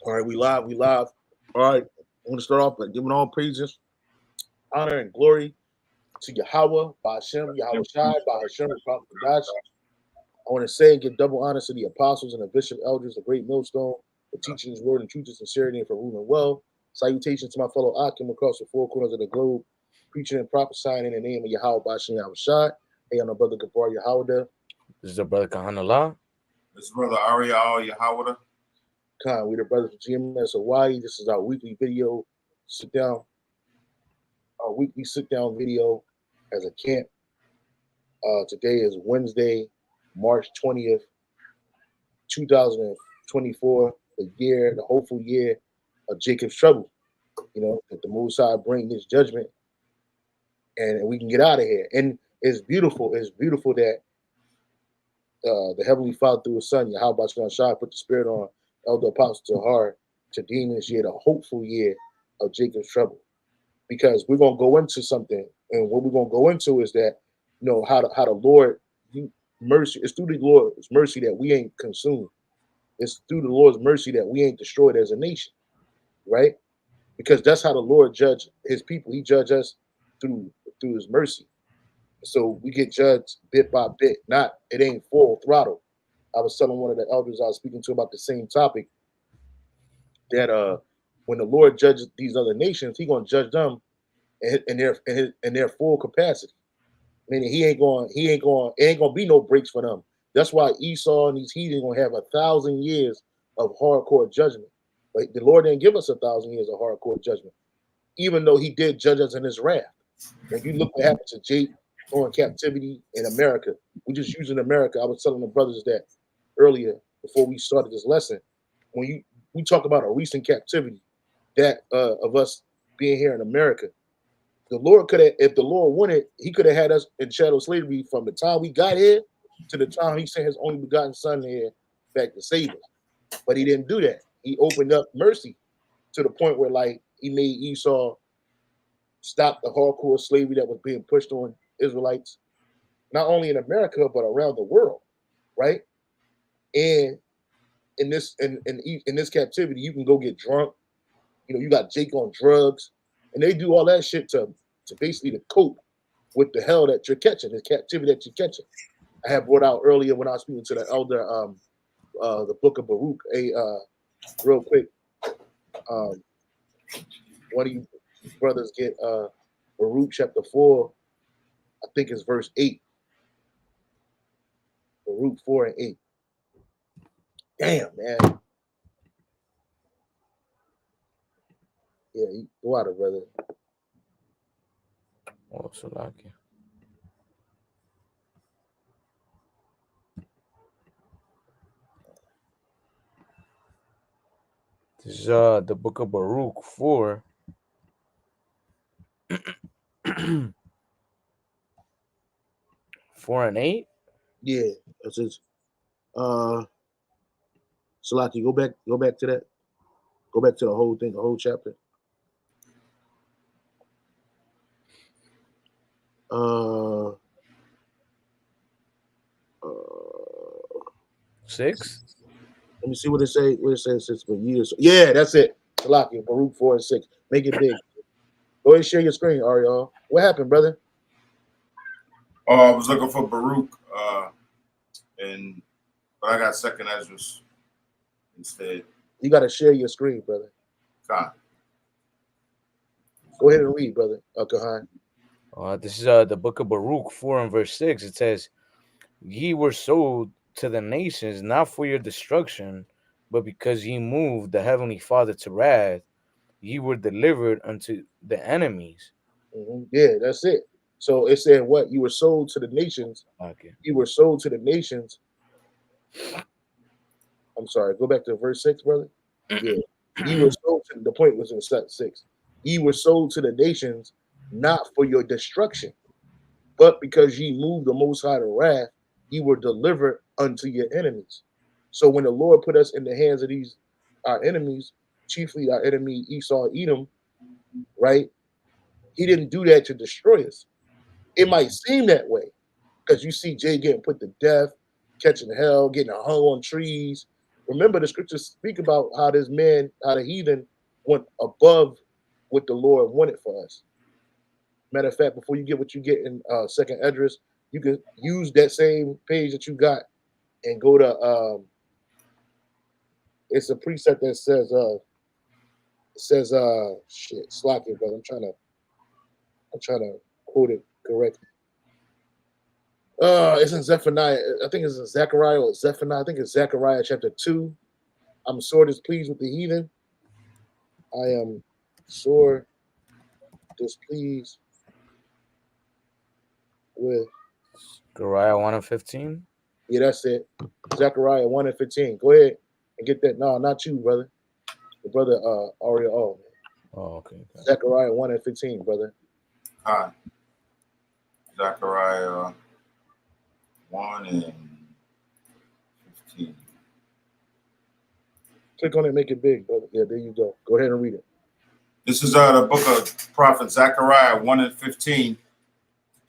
All right, we live, we live. All right, I want to start off by giving all praises, honor, and glory to Yahweh, by Hashem, Yahweh Shai, by Hashem, the Prophet Kadash. I want to say and give double honors to the apostles and the bishop elders, the great millstone, for teaching his word and truth and sincerity and for ruling well. Salutations to my fellow Akim across the four corners of the globe, preaching and prophesying in the name of Yahweh, by Hashem, Yahweh Shai. Hey, I'm my brother Gabar Yahweh. This is the brother Kahanallah. This is brother Ariel Yahweh. Khan, we the brothers from GMS Hawaii. This is our weekly video sit down. Our weekly sit down video as a camp. Today is Wednesday, March 20th, 2024. The hopeful year of Jacob's trouble. You know, that the Most High bring this judgment and we can get out of here. And it's beautiful. It's beautiful that the Heavenly Father through His Son, Yahweh Shai, put the Spirit on Elder Apostle Tahar to deem this year the hopeful year of Jacob's trouble, because we're gonna go into something, and what we're gonna go into is that, you know, how the Lord mercy. It's through the Lord's mercy that we ain't consumed. It's through the Lord's mercy that we ain't destroyed as a nation, right? Because that's how the Lord judge His people. He judge us through His mercy. So we get judged bit by bit. It ain't full throttle. I was telling one of the elders I was speaking to about the same topic that when the Lord judges these other nations, He gonna judge them in their full capacity. Meaning it ain't gonna be no breaks for them. That's why Esau and these heathen gonna have 1,000 years of hardcore judgment. But the Lord didn't give us 1,000 years of hardcore judgment, even though He did judge us in His wrath. When you look what happened to Jake on captivity in America, we're just using America. I was telling the brothers that earlier before we started this lesson. When we talk about a recent captivity that of us being here in America, the Lord could have, if the Lord wanted, He could have had us in chattel slavery from the time we got here to the time He sent His only begotten Son here back to save us. But He didn't do that. He opened up mercy to the point where, like, He made Esau stop the hardcore slavery that was being pushed on Israelites, not only in America but around the world, right? And in this captivity, you can go get drunk. You know, you got Jake on drugs, and they do all that shit to basically to cope with the hell that you're catching, the captivity that you're catching. I have brought out earlier when I was speaking to the elder, the book of Baruch. Real quick, one of you brothers get Baruch chapter 4, I think it's verse 8. Baruch 4 and 8. Damn, man. Yeah, go out of brother. Oh, so lucky. This is the book of Baruch 4. 4 and 8. Yeah, that's it. Salaki, go back to that. Go back to the whole thing, the whole chapter. 6. Let me see what it say. What it says it's been years. Yeah, that's it. Salaki, Baruch 4 and 6. Make it big. Go ahead and share your screen, Ariel. What happened, brother? I was looking for Baruch, but I got second Ezra's instead. You got to share your screen, brother. God. Go ahead and read, brother. Kahan. This is the book of Baruch 4 and verse 6. It says, "Ye were sold to the nations, not for your destruction, but because ye moved the heavenly Father to wrath, ye were delivered unto the enemies." Mm-hmm. Yeah, that's it. So it said what? You were sold to the nations. Okay. You were sold to the nations. I'm sorry. Go back to verse 6, brother. Yeah. You were sold to, the point was in 6. Ye were sold to the nations, not for your destruction, but because ye moved the Most High to wrath, ye were delivered unto your enemies. So when the Lord put us in the hands of our enemies, chiefly our enemy Esau, Edom, right? He didn't do that to destroy us. It might seem that way because you see Jay getting put to death, catching hell, getting hung on trees, Remember, the scriptures speak about how this man, how the heathen went above what the Lord wanted for us. Matter of fact, before you get what you get in Second Esdras, you can use that same page that you got and go to. It's a precept that says, shit, slack it, brother. I'm trying to quote it correctly. It's in Zephaniah. I think it's in Zechariah or Zephaniah. I think it's Zechariah chapter 2. I'm sore displeased with the heathen. I am sore displeased with. Zechariah 1 and 15. Yeah, that's it. Zechariah 1 and 15. Go ahead and get that. No, not you, brother. The brother Ariel. Oh, man. Oh, okay. Zechariah 1 and 15, brother. Hi. Zechariah 1 and 15. Click on it, make it big, brother. Yeah, there you go. Go ahead and read it. This is the book of prophet Zechariah 1 and 15.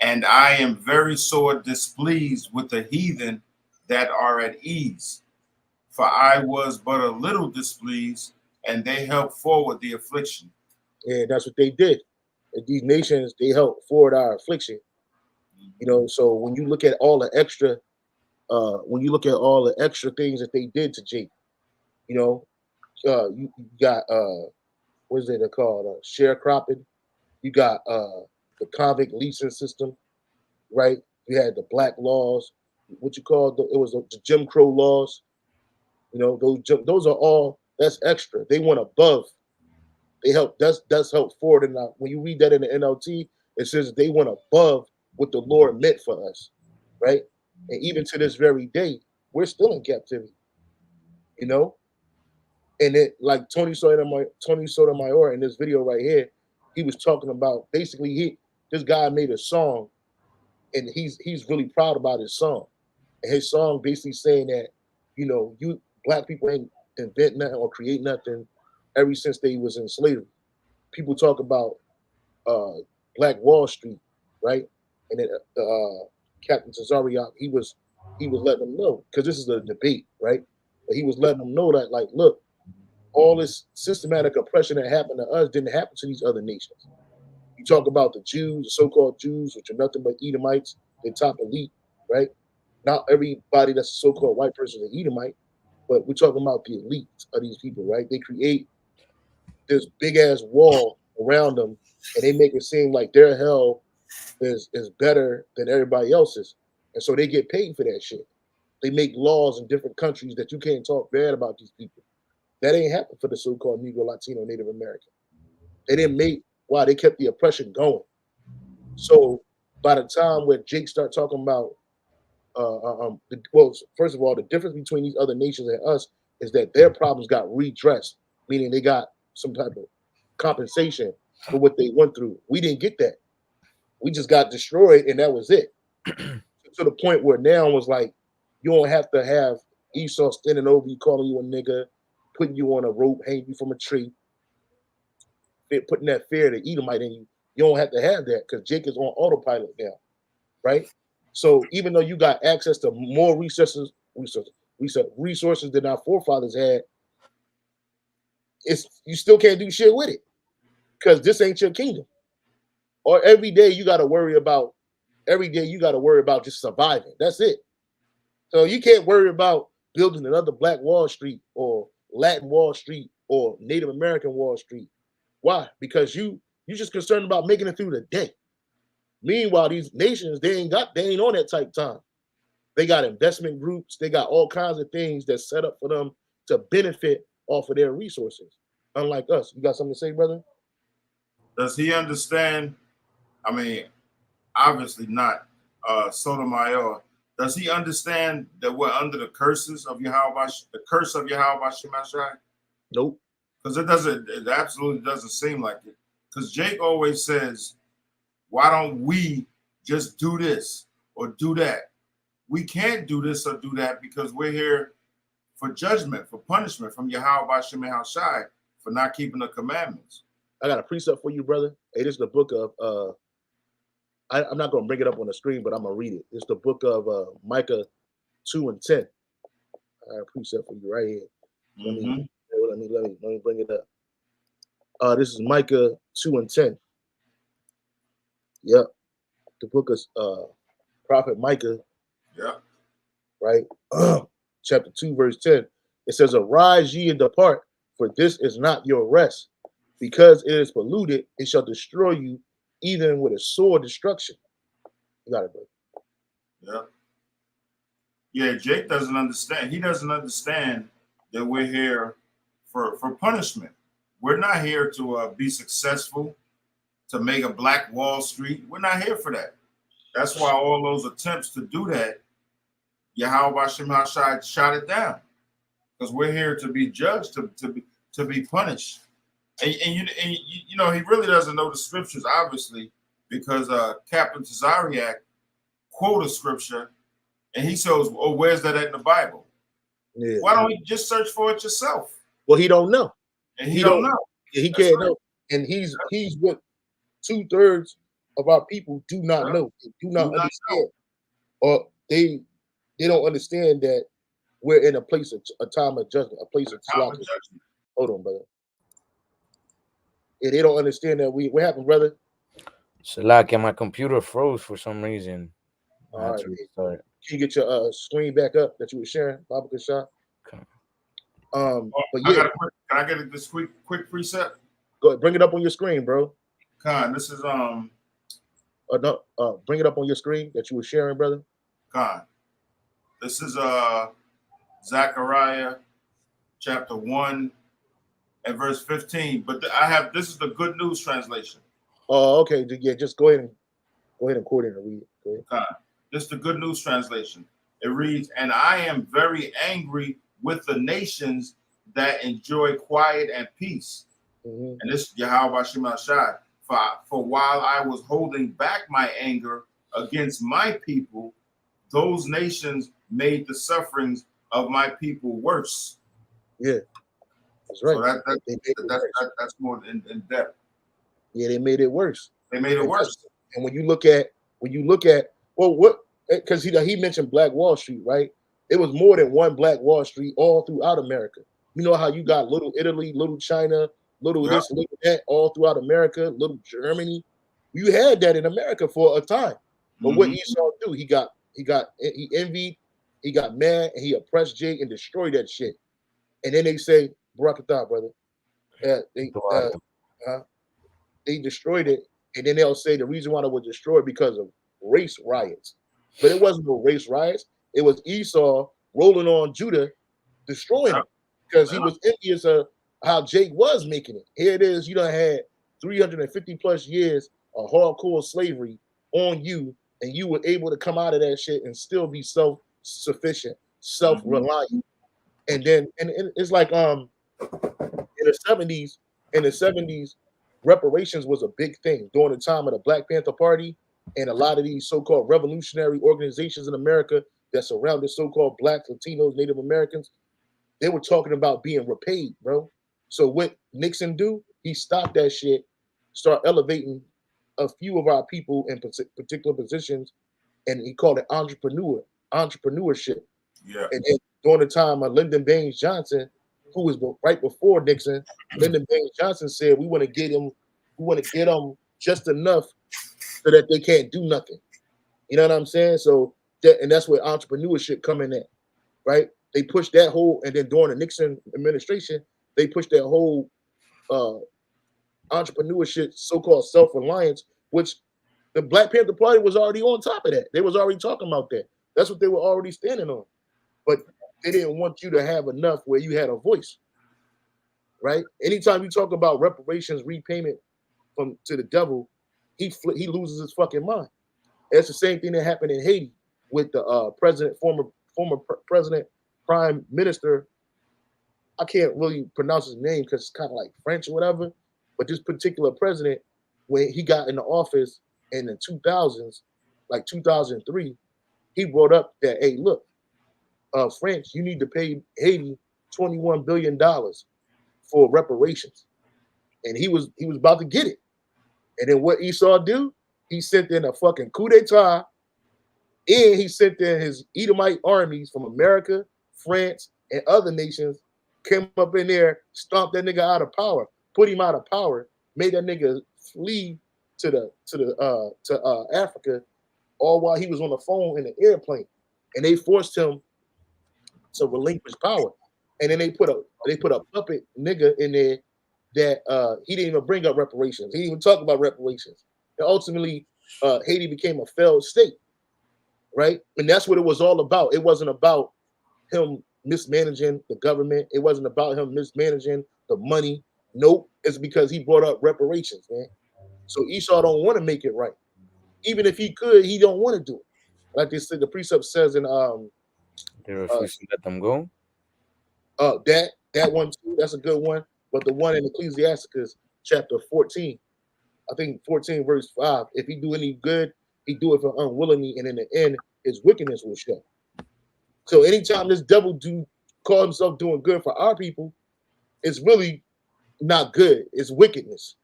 And I am very sore displeased with the heathen that are at ease. For I was but a little displeased, and they helped forward the affliction. Yeah, that's what they did. And these nations, they helped forward our affliction. You know, so when you look at all the extra, things that they did to Jake, you know, you got what is it called? Sharecropping. You got the convict leasing system, right? You had the black laws. What you call it was the Jim Crow laws. You know, those are all that's extra. They went above. They help. That's help forward. And when you read that in the NLT, it says they went above what the Lord meant for us, right? And even to this very day, we're still in captivity. You know, and it like Tony Sotomayor in this video right here, he was talking about basically this guy made a song, and he's really proud about his song, and his song basically saying that you black people ain't invent nothing or create nothing ever since they was in slavery. People talk about uh, Black Wall Street, right? And then Captain Tazariak, he was letting them know because this is a debate, right? But he was letting them know that like, look, all this systematic oppression that happened to us didn't happen to these other nations. You talk about the Jews, the so-called Jews, which are nothing but Edomites, the top elite, right? Not everybody that's a so-called white person is an Edomite, but we're talking about the elite of these people, right? They create this big ass wall around them, and they make it seem like their hell is better than everybody else's, and so they get paid for that shit. They make laws in different countries that you can't talk bad about these people. That ain't happened for the so-called Negro, Latino, Native American. They didn't make why they kept the oppression going. So by the time where Jake start talking about, first of all, the difference between these other nations and us is that their problems got redressed, meaning they got some type of compensation for what they went through. We didn't get that. We just got destroyed, and that was it. To the point where now was like, you don't have to have Esau standing over you, calling you a nigga, putting you on a rope, hanging you from a tree, putting that fear, the Edomite in you. You don't have to have that because Jake is on autopilot now, right? So even though you got access to more resources than our forefathers had, you still can't do shit with it because this ain't your kingdom. Or every day you got to worry about just surviving. That's it. So you can't worry about building another Black Wall Street or Latin Wall Street or Native American Wall Street. Why? Because you just concerned about making it through the day. Meanwhile, these nations they ain't on that type time. They got investment groups. They got all kinds of things that's set up for them to benefit off of their resources. Unlike us, you got something to say, brother? Does he understand? I mean, obviously not. Sotomayor, does he understand that we're under the curses of Yahweh, the curse of Yahweh Shemashai? Nope. Because it absolutely doesn't seem like it. Because Jake always says, why don't we just do this or do that? We can't do this or do that because we're here for judgment, for punishment from Yahweh Shemashai for not keeping the commandments. I got a precept for you, brother. Hey, this is the book of I'm not gonna bring it up on the screen, but I'm gonna read it. It's the book of Micah 2 and 10. I got a precept for you right here. Let me Mm-hmm. let me bring it up. This is Micah 2:10. Yep, the book of Prophet Micah, Yeah. right? Chapter 2, verse 10. It says, "Arise ye and depart, for this is not your rest. Because it is polluted, it shall destroy you, even with a sore destruction." You got it, bro. Yeah. Yeah. Jake doesn't understand. He doesn't understand that we're here for punishment. We're not here to be successful, to make a Black Wall Street. We're not here for that. That's why all those attempts to do that, Yahweh Hashem Hashai shot it down. Because we're here to be judged, to be punished. And you know, he really doesn't know the scriptures, obviously, because Captain Tazariak quote a scripture and he says, "Oh, where's that in the Bible?" Yeah. Why don't you just search for it yourself? Well, he don't know. And he don't know. He That's can't right. know. And he's what 2/3 of our people do not know. They do not Do not understand. Or they don't understand that we're in a place of a time of judgment, a place of Time of slaughter. judgment. Hold on, brother. Yeah, they don't understand that what happened, brother? Salakia, my computer froze for some reason. I All had right. to restart. Can you get your screen back up that you were sharing, Baba Kashah? Okay. But I yeah, got a quick. Can I get this quick precept? go ahead, bring it up on your screen, bro. Khan, this is No, bring it up on your screen that you were sharing, brother. Khan. This is Zechariah chapter 1 and verse 15. But I have this is the Good News translation. Oh, okay. Yeah, just go ahead and quote it and read it. Go ahead. Khan. This is the Good News translation. It reads, "And I am very angry with the nations that enjoy quiet and peace." Mm-hmm. And this Yahweh Shema Shai. For while I was holding back my anger against my people, those nations made the sufferings of my people worse. Yeah, that's right. So that's more in depth. Yeah, they made it worse. They made it worse. And when you look at well, what because he mentioned Black Wall Street, right? It was more than one Black Wall Street all throughout America. You know how you got little Italy, little China, little Yep. this, little that, all throughout America, little Germany. You had that in America for a time. But what Esau do? He envied, he got mad, and he oppressed Jake and destroyed that shit. And then they say, Barakatah, brother. They destroyed it, and then they'll say the reason why it was destroyed because of race riots. But it wasn't no race riots. It was Esau rolling on Judah, destroying him because he was envious of how Jake was making it. Here it is, you done had 350 plus years of hardcore slavery on you, and you were able to come out of that shit and still be self-sufficient, self-reliant. And then and it's like in the 70s, reparations was a big thing during the time of the Black Panther Party and a lot of these so-called revolutionary organizations in America that surrounded so-called Blacks, Latinos, Native Americans. They were talking about being repaid, bro. So what Nixon do? He stopped that shit, start elevating a few of our people in particular positions, and he called it entrepreneurship. Yeah. And then during the time of Lyndon Baines Johnson, who was right before Nixon, Lyndon Baines Johnson said, we want to get them just enough so that they can't do nothing. You know what I'm saying? So that's where entrepreneurship come in at, right? They pushed that whole, and then during the Nixon administration, they pushed that whole uh, entrepreneurship, so-called self-reliance, which the Black Panther Party was already on top of that. They was already talking about that. That's what they were already standing on. But they didn't want you to have enough where you had a voice, right? Anytime you talk about reparations, repayment to the devil, he loses his fucking mind. It's the same thing that happened in Haiti with the former president, prime minister. I can't really pronounce his name because it's kind of like French or whatever. But this particular president, when he got in the office in the 2000s, like 2003, he brought up that, hey, look, France, you need to pay Haiti $21 billion for reparations. And he was about to get it. And then what Esau do? He sent in a fucking coup d'etat, and he sent in his Edomite armies from America, France, and other nations came up in there, stomped that nigga out of power, put him out of power, made that nigga flee to Africa, all while he was on the phone in the airplane, and they forced him to relinquish power. And then they put a puppet nigga in there that he didn't even bring up reparations. He didn't even talk about reparations. And ultimately, Haiti became a failed state, right? And that's what it was all about. It wasn't about him mismanaging the government. It wasn't about him mismanaging the money. Nope. It's because he brought up reparations, man. So Esau don't want to make it right. Even if he could, he don't want to do it. Like they said, the precept says in They uh, refuse to let them go. that one too. That's a good one. But the one in Ecclesiasticus chapter 14, I think 14 verse 5. If he do any good, he do it for unwillingly, and in the end, his wickedness will show. So anytime this devil do call himself doing good for our people, it's really not good. It's wickedness,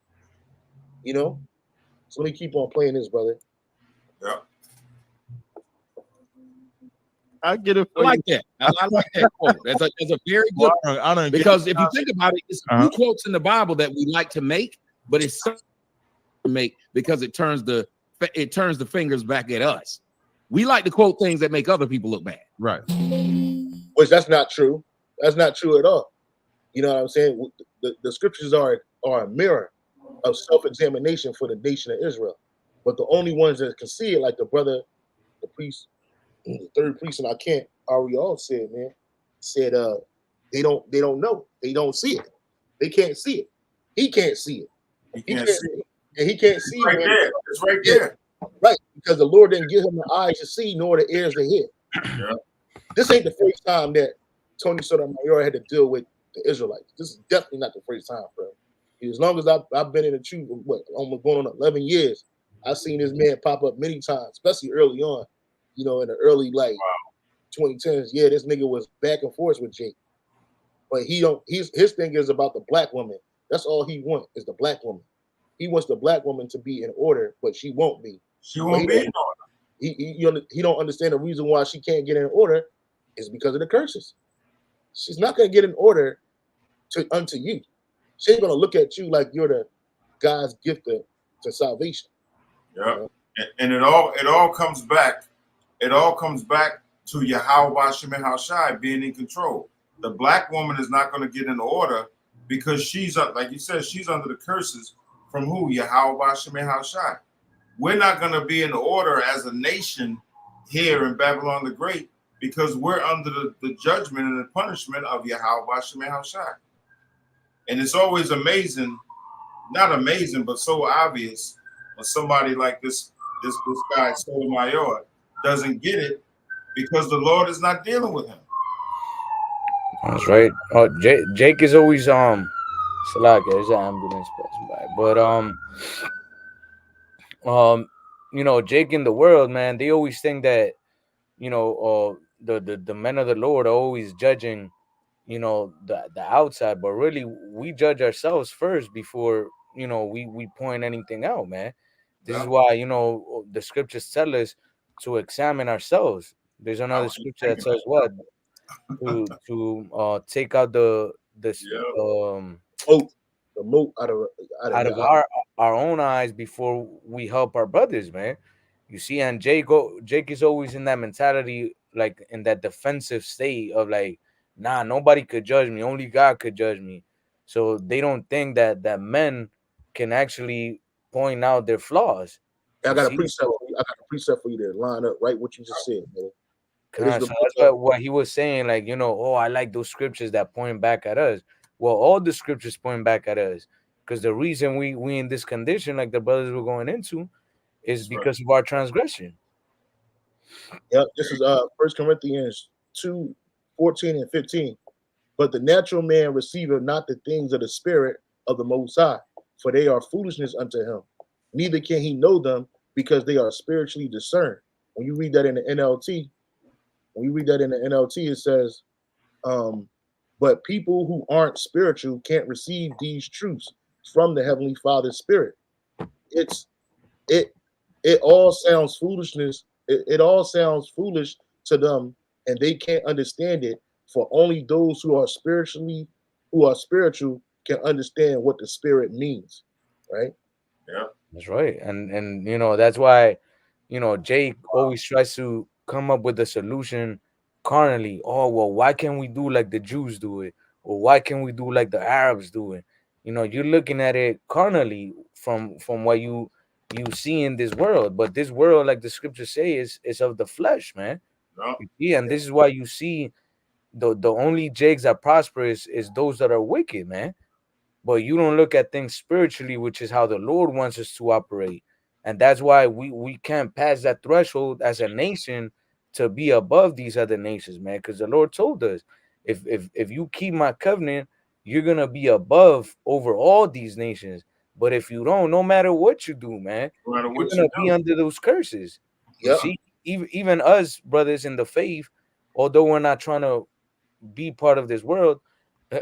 you know. So let me keep on playing this, brother. Yeah. I get it. I like that. I like that quote. That's a very good one. I don't Because if you think about it, it's a Uh-huh. few quotes in the Bible that we like to make, but it's so to make because it turns the fingers back at us. We like to quote things that make other people look bad. right. Which that's not true. That's not true at all. You know what I'm saying? The scriptures are a mirror of self-examination for the nation of Israel. But the only ones that can see it, like the brother, the priest, the third priest, and I can't Ariel said, man, said they don't know. They don't see it. They can't see it. He can't see it. He He can't can't see see it. it. And he can't It's see, right man. there. It's right Yeah. there. Right. Because the Lord didn't give him the eyes to see nor the ears to hear. Yeah. This ain't the first time that Tony Sotomayor had to deal with the Israelites. This is definitely not the first time, bro. As long as I've been in the truth, almost going on 11 years, I've seen this man pop up many times, especially early on, you know, in the early, like, 2010s. Yeah, this nigga was back and forth with Jake. But his thing is about the black woman. That's all he wants is the black woman. He wants the black woman to be in order, but she won't be. She won't be in order. He don't understand the reason why she can't get in order is because of the curses. She's not going to get in order unto you. She ain't going to look at you like you're the God's gift to salvation. Yeah. You know? And it all comes back. It all comes back to Yahweh Shemel Shai being in control. The black woman is not going to get in order because she's like you said, she's under the curses from who? Yahweh Shemel Shai. We're not going to be in order as a nation here in Babylon the Great because we're under the judgment and the punishment of Yahweh Shemel Shai. And it's always amazing, not amazing, but so obvious when somebody like this guy Sotomayor doesn't get it because the Lord is not dealing with him. That's right. Jake is always Salaka, there's an ambulance passing by. But you know, Jake in the world, man, they always think that, you know, the men of the Lord are always judging, you know, the outside, but really we judge ourselves first before, you know, we point anything out, man. This is why, you know, the scriptures tell us to examine ourselves. There's another scripture that says what? To take out the The moat out of out of your eye. our own eyes before we help our brothers, man. You see, and Jake is always in that mentality, like in that defensive state of like, nah, nobody could judge me, only God could judge me. So they don't think that men can actually point out their flaws. I You got a see, precept. I got a precept for you to line up right what you just said, man. It is the so book that's what he was saying, like, you know, oh, I like those scriptures that point back at us. Well, all the scriptures point back at us because the reason we in this condition, like the brothers were going into, is because of our transgression. Yep, this is 1 Corinthians 2:14 and 15. But the natural man receiveth not the things of the spirit of the Most High, for they are foolishness unto him. Neither can he know them because they are spiritually discerned. When you read that in the NLT, it says, but people who aren't spiritual can't receive these truths from the Heavenly Father's Spirit. It's it it all sounds foolishness. It all sounds foolish to them, and they can't understand it For only those who are spiritual can understand what the spirit means, right? Yeah. That's right. And that's why, Jake always tries to come up with a solution carnally. Oh, well, why can't we do like the Jews do it? Or why can't we do like the Arabs do it? You're looking at it carnally from what you see in this world. But this world, like the scriptures say, is of the flesh, man. No. Yeah, and this is why you see the only Jakes that prosper is those that are wicked, man. But you don't look at things spiritually, which is how the Lord wants us to operate. And that's why we can't pass that threshold as a nation to be above these other nations, man. Because the Lord told us, if you keep my covenant, you're gonna be above over all these nations. But if you don't, no matter what you do, man, No matter you're what you gonna be do. under those curses. You Yep. see, even us brothers in the faith, although we're not trying to be part of this world,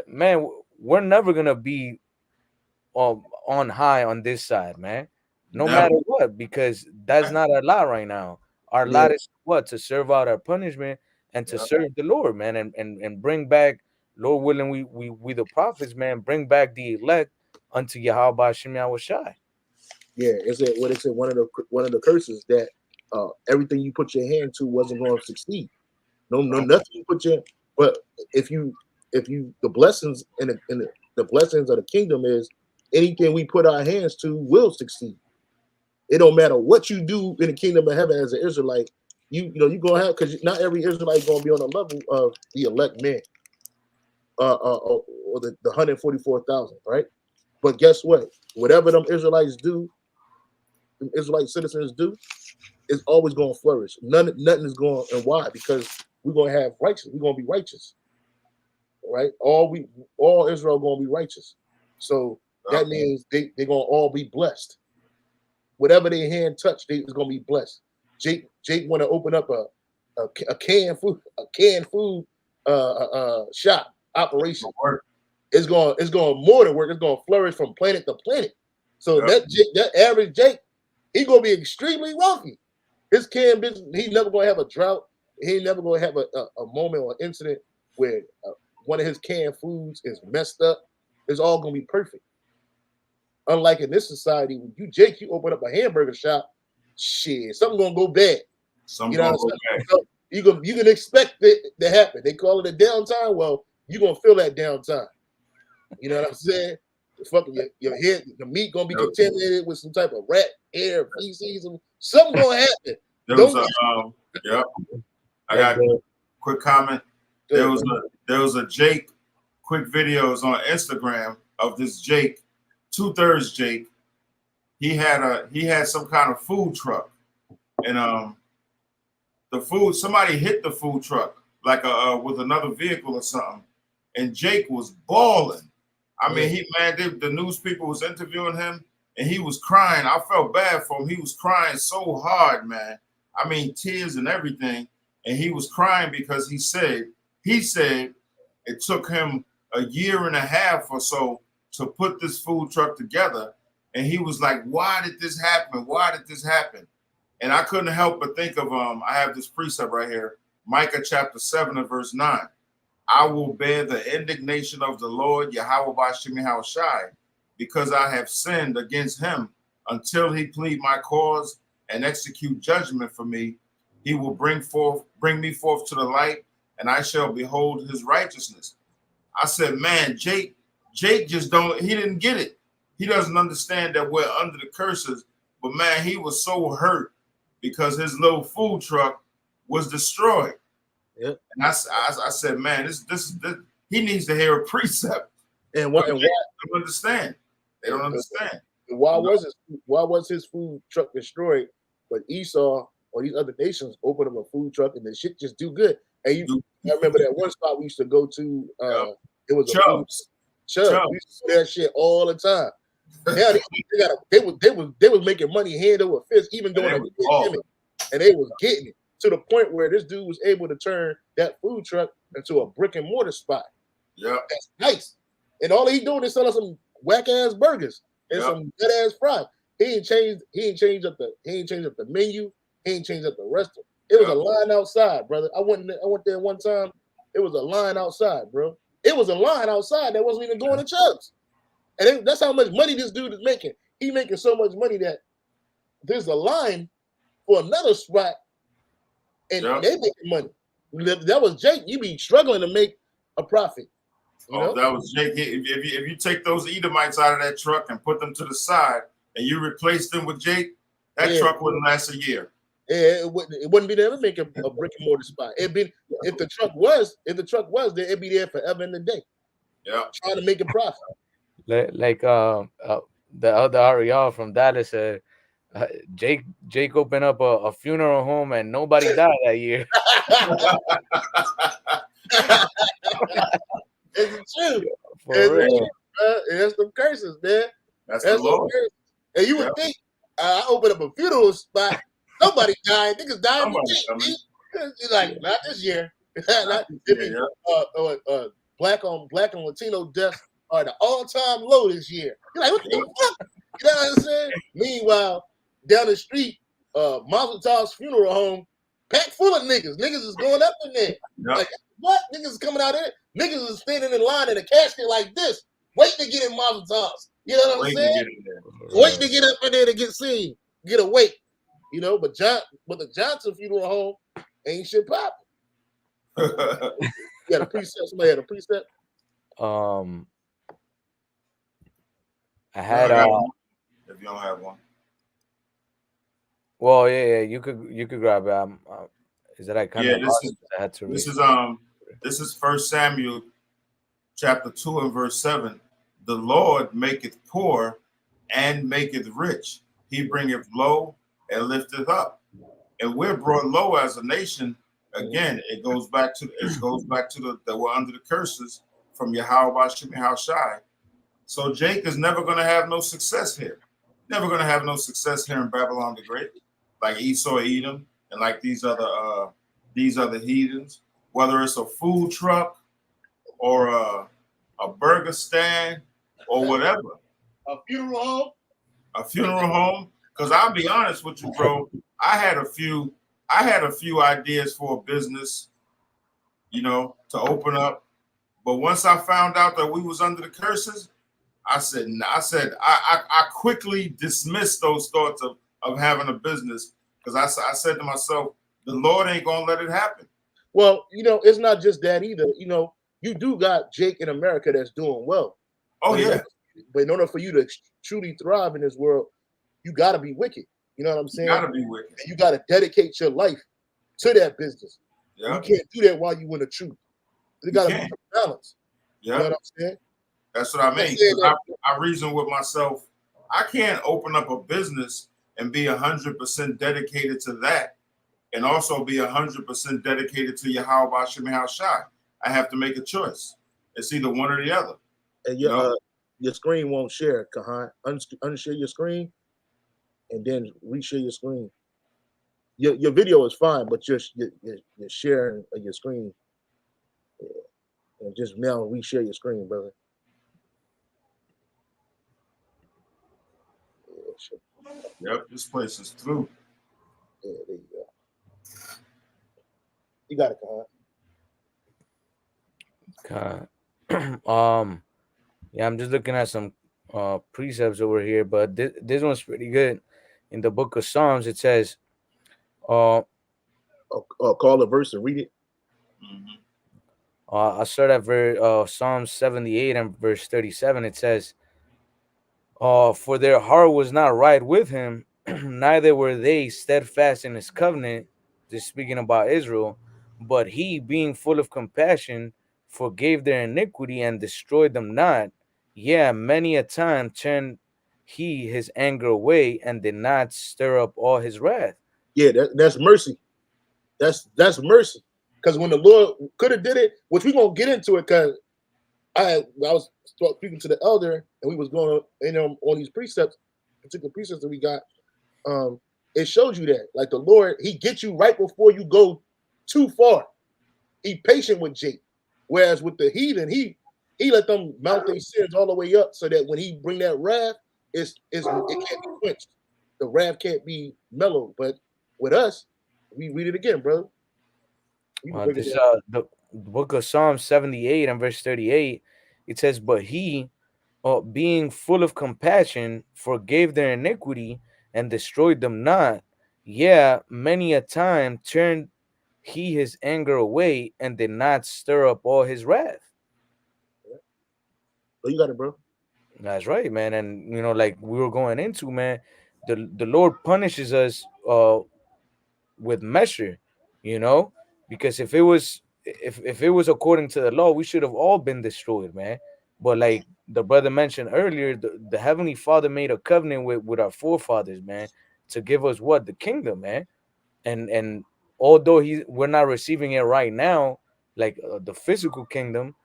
man, we're never gonna be on high on this side, man. No Never. matter what, because that's not our lot right now. Our Yeah. lot is what? To serve out our punishment and to Yeah. serve the Lord, man, and bring back, Lord willing, we the prophets, man, bring back the elect unto Yahweh Shem Shai. Yeah. It's a, what it's one of the curses that everything you put your hand to wasn't going to succeed. No, No. nothing you put your. But if you the blessings the blessings of the kingdom is anything we put our hands to will succeed. It don't matter what you do in the kingdom of heaven as an Israelite. You gonna have, because not every Israelite gonna be on the level of the elect men, or the 144,000, right? But guess what? Whatever them Israelites do, them Israelite citizens do, is always gonna flourish. Nothing is going. And why? Because we're gonna have righteous. We're gonna be righteous, right? All Israel gonna be righteous. So that means they're gonna all be blessed. Whatever their hand touch, they is gonna be blessed. Jake want to open up a canned food shop operation. It's going more than work. It's going to flourish from planet to planet. So Yeah. that average Jake, he gonna be extremely wealthy. His canned business, he never gonna have a drought. He ain't never gonna have a moment or incident where one of his canned foods is messed up. It's all gonna be perfect. Unlike in this society, when you open up a hamburger shop, shit, something gonna go bad. Some You know gonna what I'm go saying? back. So you can expect it to happen. They call it a downtime. Well, you're gonna feel that downtime. You know what I'm saying? Fucking your head, the meat gonna be contaminated with some type of rat, air, feces, and something gonna happen. There was Don't a get yeah. I got a quick comment. There was a Jake quick videos on Instagram of this Jake, 2/3 Jake. He had some kind of food truck, and the food, somebody hit the food truck like with another vehicle or something, and Jake was balling. I mean, the news people was interviewing him, and he was crying. I felt bad for him. He was crying so hard, man. I mean, tears and everything, and he was crying because he said it took him a year and a half or so to put this food truck together, and he was like, "Why did this happen? Why did this happen?" And I couldn't help but think of I have this precept right here, Micah chapter 7 and verse 9. I will bear the indignation of the Lord, Yahweh Bashem Shai, because I have sinned against him until he plead my cause and execute judgment for me. He will bring me forth to the light, and I shall behold his righteousness. I said, man, Jake just he didn't get it. He doesn't understand that we're under the curses. But man, he was so hurt because his little food truck was destroyed. Yep. And I said, man, this he needs to hear a precept. And why? They don't understand. They don't understand. Why was his food truck destroyed? But Esau or these other nations open up a food truck and the shit just do good. And I remember that one spot we used to go to. It was a Chubbs. Chubbs. We used to do that shit all the time. Now they was making money hand over fist, even during the pandemic, and they was getting it to the point where this dude was able to turn that food truck into a brick and mortar spot. Yeah, that's nice. And all he doing is selling some whack ass burgers and some good ass fries. He ain't changed up the menu. He ain't changed up the restaurant. It was a line outside, brother. I went there one time. It was a line outside, bro. It was a line outside that wasn't even going to Chubbs. And that's how much money this dude is making. He making so much money that there's a line for another spot, and they making money. That was Jake. You be struggling to make a profit. You know? That was Jake. If you take those Edomites out of that truck and put them to the side, and you replace them with Jake, that truck wouldn't last a year. Yeah, it wouldn't be there to make a brick and mortar spot. It'd be if the truck was there, it'd be there forever and a day. Yeah, trying to make a profit. Like the other Ariel from Dallas said, Jake opened up a funeral home and nobody died that year. It's true. For real. That's the curses, man. That's the Lord. And you would think I open up a funeral spot, somebody died. Niggas died. You're like, not this year. Black on Latino deaths are the all-time low this year. You're like, what the fuck? You know what I'm saying? Meanwhile, down the street, Mazel Tov's funeral home, packed full of niggas. Niggas is going up in there. Yep. Like, what? Niggas is coming out there. Niggas is standing in line in a casket like this, waiting to get in Mazel Tov's. You know what I'm saying? Waiting to get up in there to get seen, get a wait. You know, but the Johnson funeral home ain't shit popping. You had a precept. Somebody had a precept. I had if you don't have one. Well, yeah, you could grab it. Is that I kind of I had to read. This is 1 Samuel chapter 2 and verse 7. The Lord maketh poor and maketh rich. He bringeth low and lifteth up. And we're brought low as a nation. Again, it goes back to that we're under the curses from Yahweh Shai. So Jake is never going to have no success here. Never going to have no success here in Babylon the Great, like Esau, Edom, and like these other heathens. Whether it's a food truck or a burger stand or whatever. A funeral home. Because I'll be honest with you, bro. I had a few ideas for a business, to open up. But once I found out that we was under the curses, I quickly dismissed those thoughts of having a business, because I said to myself, the Lord ain't gonna let it happen. Well, it's not just that either. You do got Jake in America that's doing well. Oh, yeah. But in order for you to truly thrive in this world, you got to be wicked. You know what I'm saying? You got to be wicked. And you got to dedicate your life to that business. Yeah. You can't do that while you in the truth. You got to be balanced. Yeah. You know what I'm saying? That's what I mean. I reason with myself, I can't open up a business and be 100% dedicated to that, and also be 100% dedicated to Yahweh Shai. I have to make a choice. It's either one or the other. And your screen won't share, Kahan. Unshare your screen, and then reshare your screen. Your video is fine, but you're sharing your screen. Yeah. And just now reshare your screen, brother. Yep, this place is through. Yeah, there you go. You got it, Kahan. Yeah, I'm just looking at some precepts over here, but this one's pretty good. In the book of Psalms, it says, call the verse and read it. Mm-hmm. I'll start at Psalm 78 and verse 37. It says, for their heart was not right with him, neither were they steadfast in his covenant. Just speaking about Israel, but he, being full of compassion, forgave their iniquity and destroyed them not. Yeah, many a time turned he his anger away and did not stir up all his wrath. Yeah, that's mercy. That's mercy. Because when the Lord could have did it, which we're gonna get into it, because I was speaking to the elder and we was going on these precepts, particular precepts that we got. It shows you that, like, the Lord, he gets you right before you go too far. He patient with Jake. Whereas with the heathen, he let them mount their sins all the way up, so that when he bring that wrath, it can't be quenched. The wrath can't be mellowed. But with us, we read it again, bro. You can break it This down. the book of Psalm 78 and verse 38. It says, "But he, being full of compassion, forgave their iniquity and destroyed them not. Yeah, many a time turned he his anger away and did not stir up all his wrath." Oh, you got it, bro. That's right, man. And like we were going into, man, the Lord punishes us with measure, you know, because if it was according to the law, we should have all been destroyed, man. But like the brother mentioned earlier, the Heavenly Father made a covenant with our forefathers, man, to give us what? The kingdom, man. And although we're not receiving it right now, like the physical kingdom,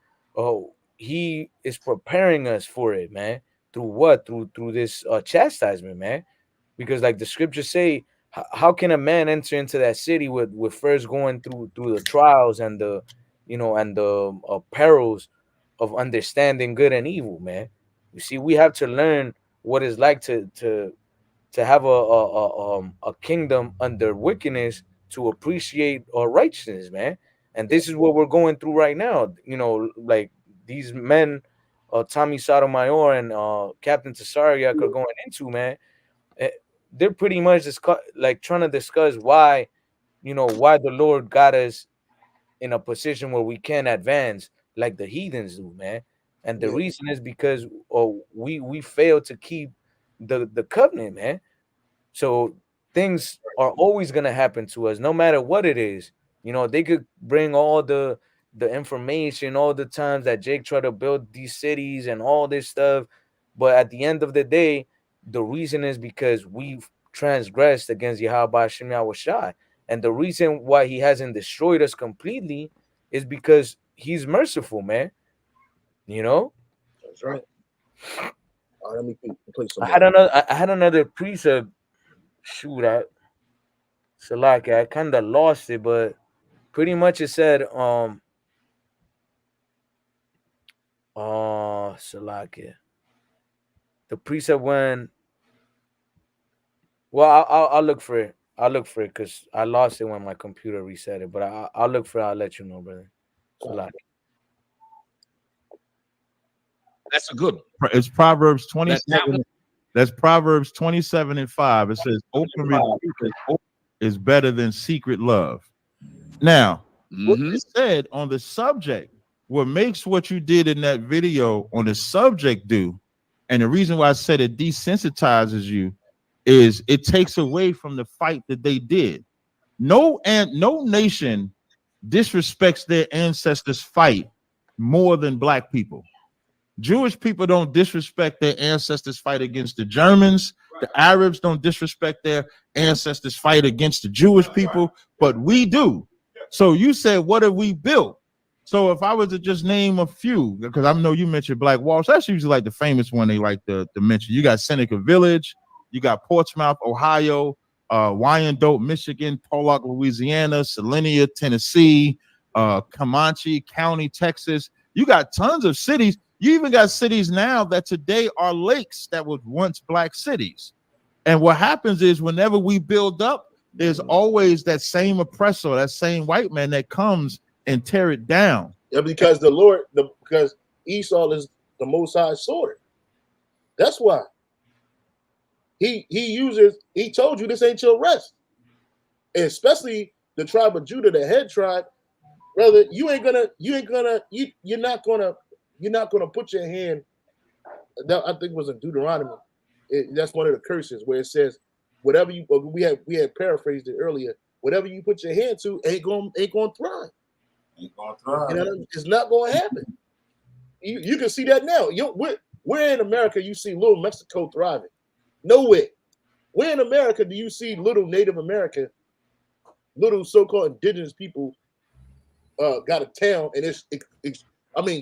he is preparing us for it, man. Through what? Through this chastisement, man. Because like the scriptures say, how can a man enter into that city with first going through the trials and the and the perils of understanding good and evil, man? You see, we have to learn what it's like to have a kingdom under wickedness to appreciate righteousness, man. And Yeah, this is what we're going through right now. Like these men, Tommy Sotomayor and Captain Tasariak are going into, man. eh, They're pretty much like trying to discuss why the Lord got us in a position where we can't advance like the heathens do, man. And the yeah, reason is because we fail to keep the covenant, man. So things are always gonna happen to us, no matter what it is. They could bring all the information, all the times that Jake tried to build these cities and all this stuff, but at the end of the day, the reason is because we've transgressed against Yahweh Hashem Yahushai. And the reason why he hasn't destroyed us completely is because he's merciful, man. You know, that's right. All right, let me play some I more. had another I had another precept. Shoot, I kind of lost it, but pretty much it said Salakia. The precept when well I'll look for it. I'll look for it because I lost it when my computer reset it. But I'll look for it. I'll let you know, brother. Salakia. That's a good one. It's Proverbs That 27. That's Proverbs 27 and 5. It says, "Open rebuke is better than secret love." Now, what Mhm. is said on the subject, what makes what you did in that video on the subject do, and the reason why I said it desensitizes you, is it takes away from the fight that they did. No nation disrespects their ancestors' fight more than black people. Jewish people don't disrespect their ancestors' fight against the Germans. The Arabs don't disrespect their ancestors' fight against the Jewish people, but we do. So you said, what have we built? So if I was to just name a few, because I know you mentioned Black Walls, that's usually like the famous one they like to mention. You got Seneca Village, you got Portsmouth, Ohio, Wyandotte, Michigan, Pollock, Louisiana, Salina, Tennessee, Comanche County, Texas. You got tons of cities. You even got cities now that today are lakes that was once black cities. And what happens is whenever we build up, there's always that same oppressor, that same white man that comes and tear it down. Yeah, because because Esau is the Most High sword. That's why he told you this ain't your rest, and especially the tribe of Judah, the head tribe, brother. You're not gonna put your hand. That I think was in Deuteronomy. That's one of the curses where it says, "Whatever you." We had paraphrased it earlier. Whatever you put your hand to ain't gonna thrive. Ain't gonna thrive. You know, it's not gonna happen. You can see that now. Where in America you see little Mexico thriving? Nowhere. Where in America do you see little Native American, little so-called indigenous people got a town and it's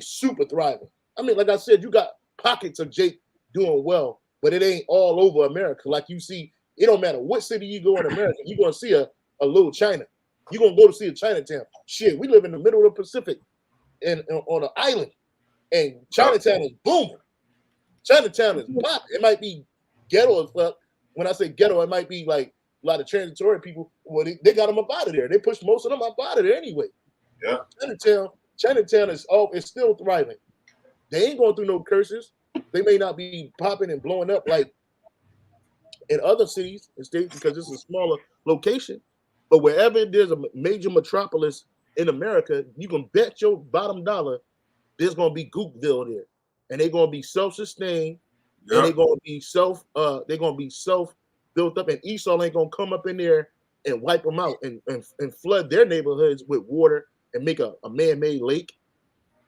super thriving? I mean, like I said, you got pockets of Jake doing well, but it ain't all over America. Like you see, it don't matter what city you go in America, you're gonna see a little China. You're gonna go to see a Chinatown. Shit, we live in the middle of the Pacific and on an island, and Chinatown is booming. Chinatown is pop. It might be ghetto as fuck. When I say ghetto, it might be like a lot of transitory people. Well, they got them up out of there. They pushed most of them up out of there anyway. Yeah. Chinatown is it's still thriving. They ain't going through no curses. They may not be popping and blowing up like in other cities and states because it's a smaller location. But wherever there's a major metropolis in America, you can bet your bottom dollar there's gonna be Gookville there, and they're gonna be self-sustained, and Yep. they're gonna be self built up, and Esau ain't gonna come up in there and wipe them out and flood their neighborhoods with water and make a man-made lake.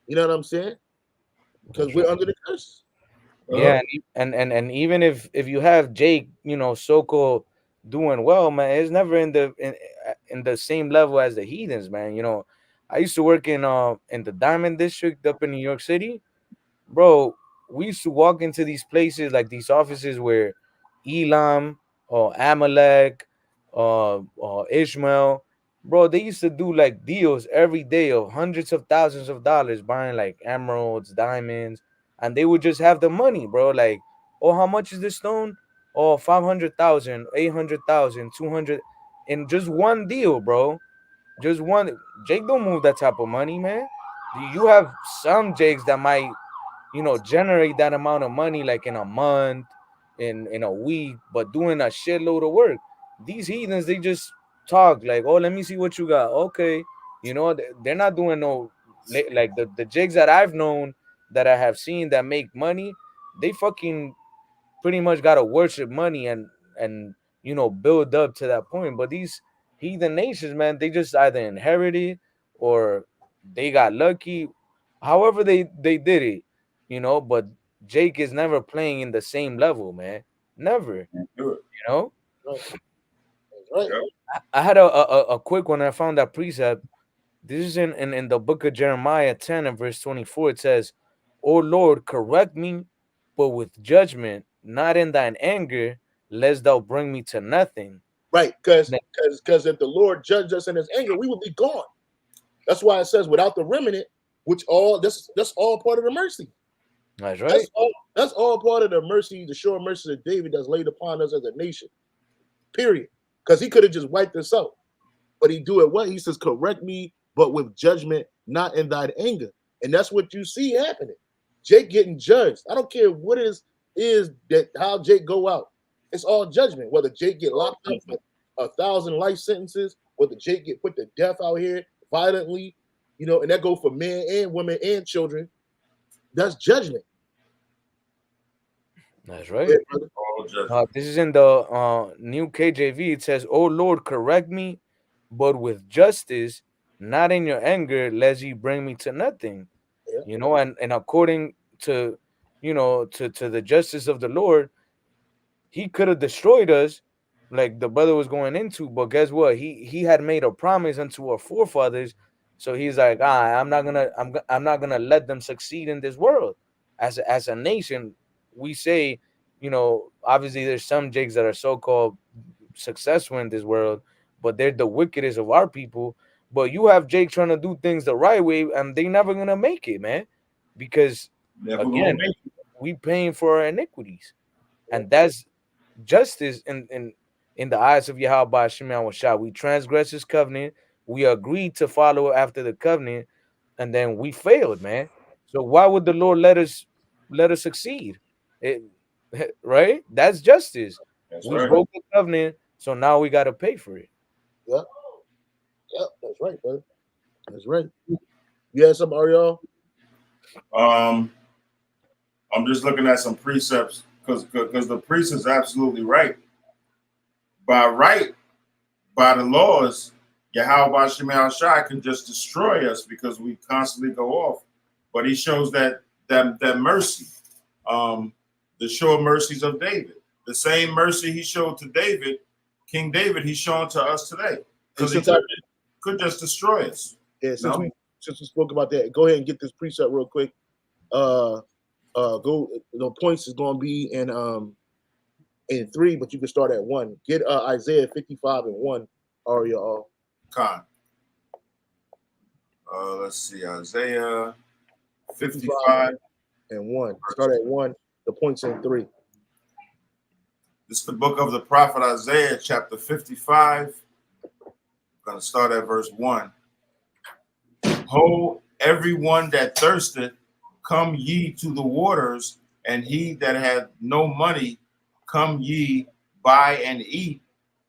You know what I'm saying? Because we're under the curse. Yeah, and even if you have Jake, so-called doing well, man, it's never in the same level as the heathens, man. I used to work in the Diamond District up in New York City, bro. We used to walk into these places like these offices where Elam or Amalek or Ishmael, bro, they used to do like deals every day of hundreds of thousands of dollars buying like emeralds, diamonds, and they would just have the money, bro. Like, oh, how much is this stone? Oh, 500,000, 800,000, 200, in just one deal, bro. Just one. Jake don't move that type of money, man. You have some Jakes that might generate that amount of money like in a month, in a week, but doing a shitload of work. These heathens, they just talk like, oh, let me see what you got. Okay, they're not doing no like the jigs that I've known, that I have seen that make money. They fucking pretty much gotta worship money and build up to that point. But these heathen nations, man, they just either inherited or they got lucky. However they did it, But Jake is never playing in the same level, man. Never, Do it. you know. Right. That's right. Yep. I had a quick one. I found that precept. This is in the book of Jeremiah 10 and verse 24. It says, "O Lord, correct me, but with judgment, not in thine anger, lest thou bring me to nothing." Right. Because if the Lord judged us in his anger, we would be gone. That's why it says without the remnant, which that's all part of the mercy. That's That's right. all part of the mercy, the sure mercy of David that's laid upon us as a nation. Period. Because he could have just wiped us out. But he do it what? He says, correct me, but with judgment, not in thine anger. And that's what you see happening. Jake getting judged. I don't care what is that how Jake go out. It's all judgment. Whether Jake get locked up for 1,000 life sentences, whether Jake get put to death out here violently, and that go for men and women and children. That's judgment. That's Yeah, right. brother. All judgment. This is in the new KJV. It says, "O Lord, correct me, but with justice, not in your anger, lest ye bring me to nothing." Yeah. And according to to the justice of the Lord, he could have destroyed us, like the brother was going into. But guess what? He had made a promise unto our forefathers, so he's like, I'm not gonna let them succeed in this world. As a nation, we say, obviously there's some jakes that are so called successful in this world, but they're the wickedest of our people. But you have Jake trying to do things the right way, and they never gonna make it, man, because Never gonna again, make it. we paying for our iniquities, and that's justice in the eyes of Yahweh Shemiah Washah. We transgressed his covenant. We agreed to follow after the covenant, and then we failed, man. So why would the Lord let us succeed? It, right? That's justice. That's We right. broke the covenant, so now we got to pay for it. Yeah. Yeah. That's right, brother. That's right. You had some Ariel? Um, I'm just looking at some precepts because the priest is absolutely right. By the laws, Yahweh Shemel Shai can just destroy us because we constantly go off. But he shows that mercy, the sure mercies of David, the same mercy he showed to David, King David, he's showing to us today because he could just destroy us. Yeah, since we spoke about that, go ahead and get this precept real quick. Go. The points is going to be in 3, but you can start at 1. Get Isaiah 55 and 1. Ariel. Con. Let's see, Isaiah 55 and 1. Start at 1. The points in 3. This is the book of the prophet Isaiah, chapter 55. I'm going to start at verse 1. Ho, everyone that thirsteth, come ye to the waters, and he that hath no money, come ye buy and eat.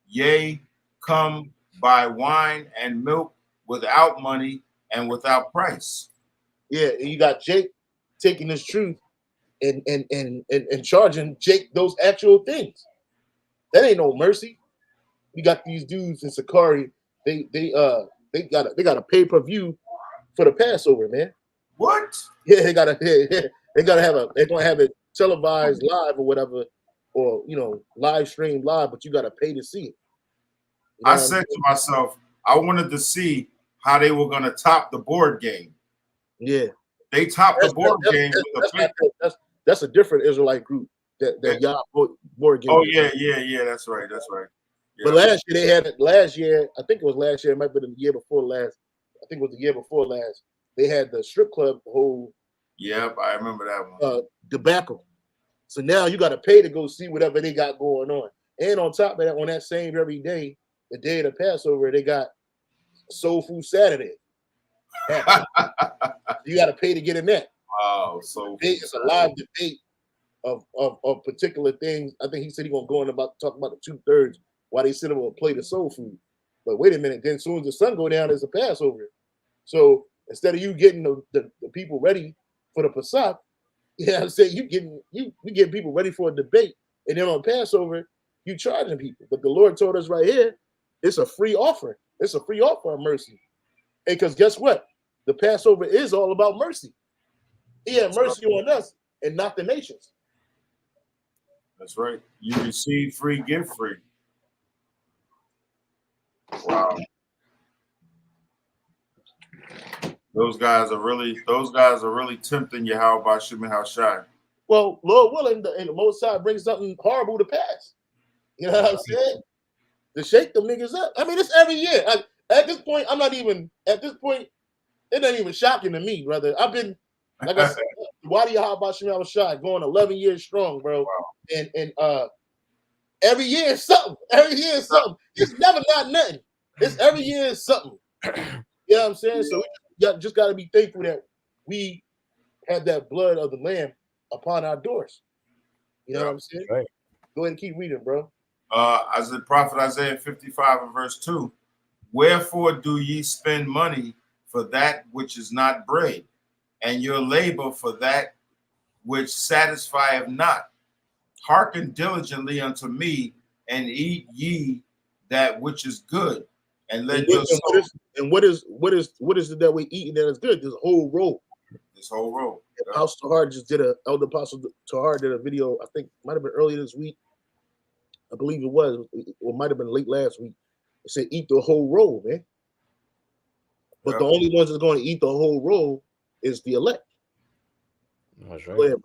Yea, come buy wine and milk without money and without price. Yeah, and you got Jake taking this truth and charging Jake those actual things. That ain't no mercy. You got these dudes in Sakari. They got a pay-per-view for the Passover, man. What? Yeah, they're gonna have it televised live or whatever, or live stream live, but you gotta pay to see it. You know I said to myself, I wanted to see how they were going to top the board game. Yeah, they topped the board game with a that's a different Israelite group that y'all board game. Oh yeah, that's right. Yeah. But last year they had it. Last year, I think it was last year. It might have been the year before last. I think it was the year before last. They had the strip club whole. Yep, I remember that one. Debacle. So now you got to pay to go see whatever they got going on. And on top of that, on that same every day, the day of the Passover, they got Soul Food Saturday. You got to pay to get in that. Wow, so it's a live debate of particular things. I think he said he's gonna go in talk about the 2/3 while they sit over and play the soul food. But wait a minute, then as soon as the sun go down, there's a Passover. So instead of you getting the people ready for the Pesach, I'm saying you getting people ready for a debate, and then on Passover you charging people. But the Lord told us right here, it's a free offer. It's a free offer of mercy. And because guess what? The Passover is all about mercy. He had mercy on us and not the nations. That's right. You receive free, give free. Wow. Those guys are really tempting Yahweh Bashim and Hashai. Well, Lord willing, the Most High brings something horrible to pass. You know what I'm saying? To shake them niggas up. I mean, it's every year. At this point, it ain't even shocking to me, brother. I've been, like I said, Wadi Yahweh Bashim Hashai going 11 years strong, bro. Wow. And every year is something. Every year is something. It's never not nothing. It's every year is something. You know what I'm saying? So we just got to be thankful that we have that blood of the Lamb upon our doors. You know what I'm saying? Right. Go ahead and keep reading, bro. As the prophet Isaiah 55 and verse 2, wherefore do ye spend money for that which is not bread, and your labor for that which satisfieth not? Hearken diligently unto me, and eat ye that which is good, and let your soul. And what is it that we eating that is good? This whole roll. This whole roll. Yeah. House Tahar just did Elder Apostle Tahar did a video. I think might have been earlier this week. I believe it was, or might have been late last week. It said eat the whole roll, man. But the only ones that's going to eat the whole roll is the elect. That's right. Go ahead,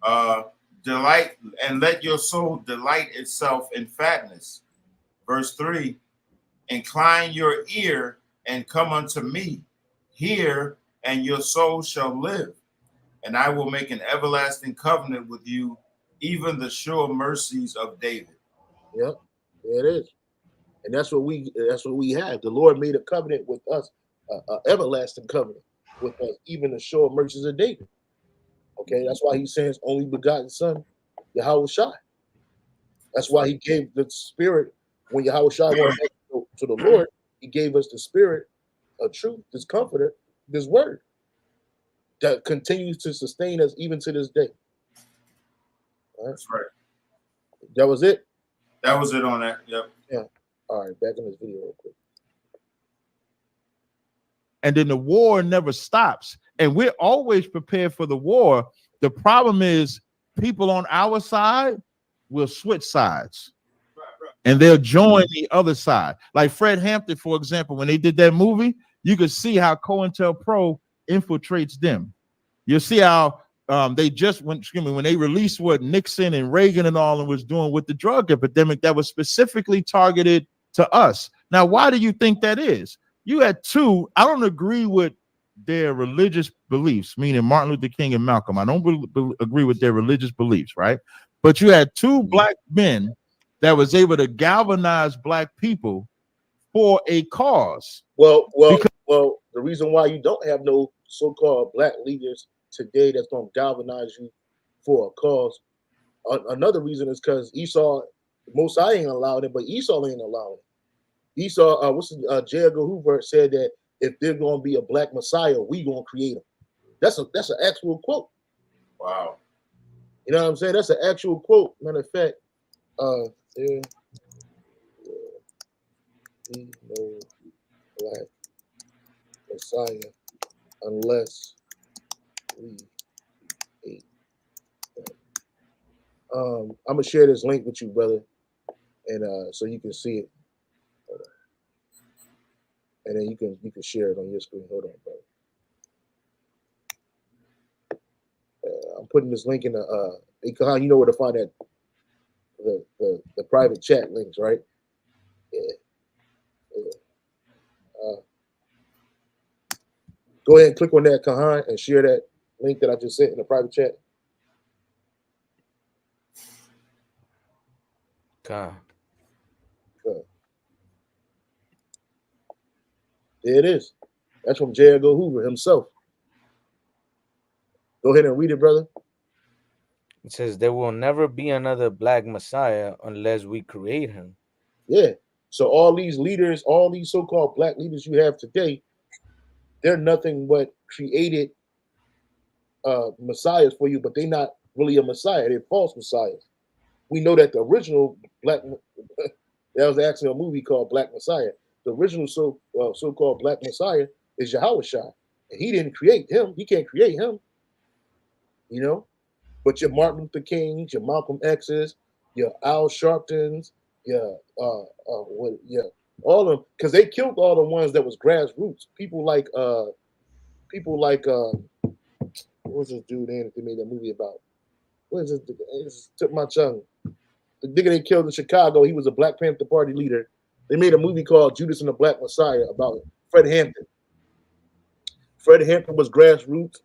bro. Delight and let your soul delight itself in fatness. Verse 3, incline your ear and come unto me. Hear, and your soul shall live. And I will make an everlasting covenant with you, even the sure mercies of David. Yep, there it is. And that's what we have. The Lord made a covenant with us, an everlasting covenant with us, even the sure mercies of David. Okay, that's why he sends only begotten son, Yahweh Shai. That's why he gave the spirit when Yahweh Shai went back to the Lord. He gave us the spirit of truth, this comforter, this word that continues to sustain us even to this day. All right. That's right. That was it. That was it on that. Yep. Yeah. All right. Back in this video real quick. And then the war never stops. And we're always prepared for the war. The problem is people on our side will switch sides. And they'll join the other side. Like Fred Hampton, for example, when they did that movie, you could see how COINTELPRO infiltrates them. You'll see how they just when they released what Nixon and Reagan and all was doing with the drug epidemic that was specifically targeted to us. Now, why do you think that is? You had two. I don't agree with their religious beliefs, meaning Martin Luther King and Malcolm. I don't agree with their religious beliefs, right? But you had two black men that was able to galvanize black people for a cause. Well, Well, the reason why you don't have no so-called black leaders today that's going to galvanize you for a cause, another reason is because Esau, Most I ain't allowed it, but Esau ain't allowing it. Esau, J. Edgar Hoover said that if there's going to be a black Messiah, we going to create him. That's an actual quote. Wow. You know what I'm saying? That's an actual quote. Matter of fact, there be no black Messiah unless we create him. I'm gonna share this link with you, brother, and so you can see it. And then you can share it on your screen. Hold on, brother. I'm putting this link in the you know where to find that the private chat links, right? Yeah. Go ahead and click on that, Kahan, and share that link that I just sent in the private chat. Okay. There it is. That's from J. Edgar Hoover himself. Go ahead and read it, brother. It says there will never be another black Messiah unless we create him. Yeah. So all these leaders, all these so-called black leaders you have today, they're nothing but created messiahs for you, but they're not really a messiah. They're false messiahs. We know that the original black that was actually a movie called Black Messiah. The original so-called Black Messiah is Yahweh Shai. And he didn't create him. He can't create him. You know? But your Martin Luther Kings, your Malcolm X's, your Al Sharptons, your all of them, because they killed all the ones that was grassroots. People like what was this dude name that they made that movie about? What is this? It took my tongue. The nigga they killed in Chicago, he was a Black Panther Party leader. They made a movie called Judas and the Black Messiah about Fred Hampton. Fred Hampton was grassroots.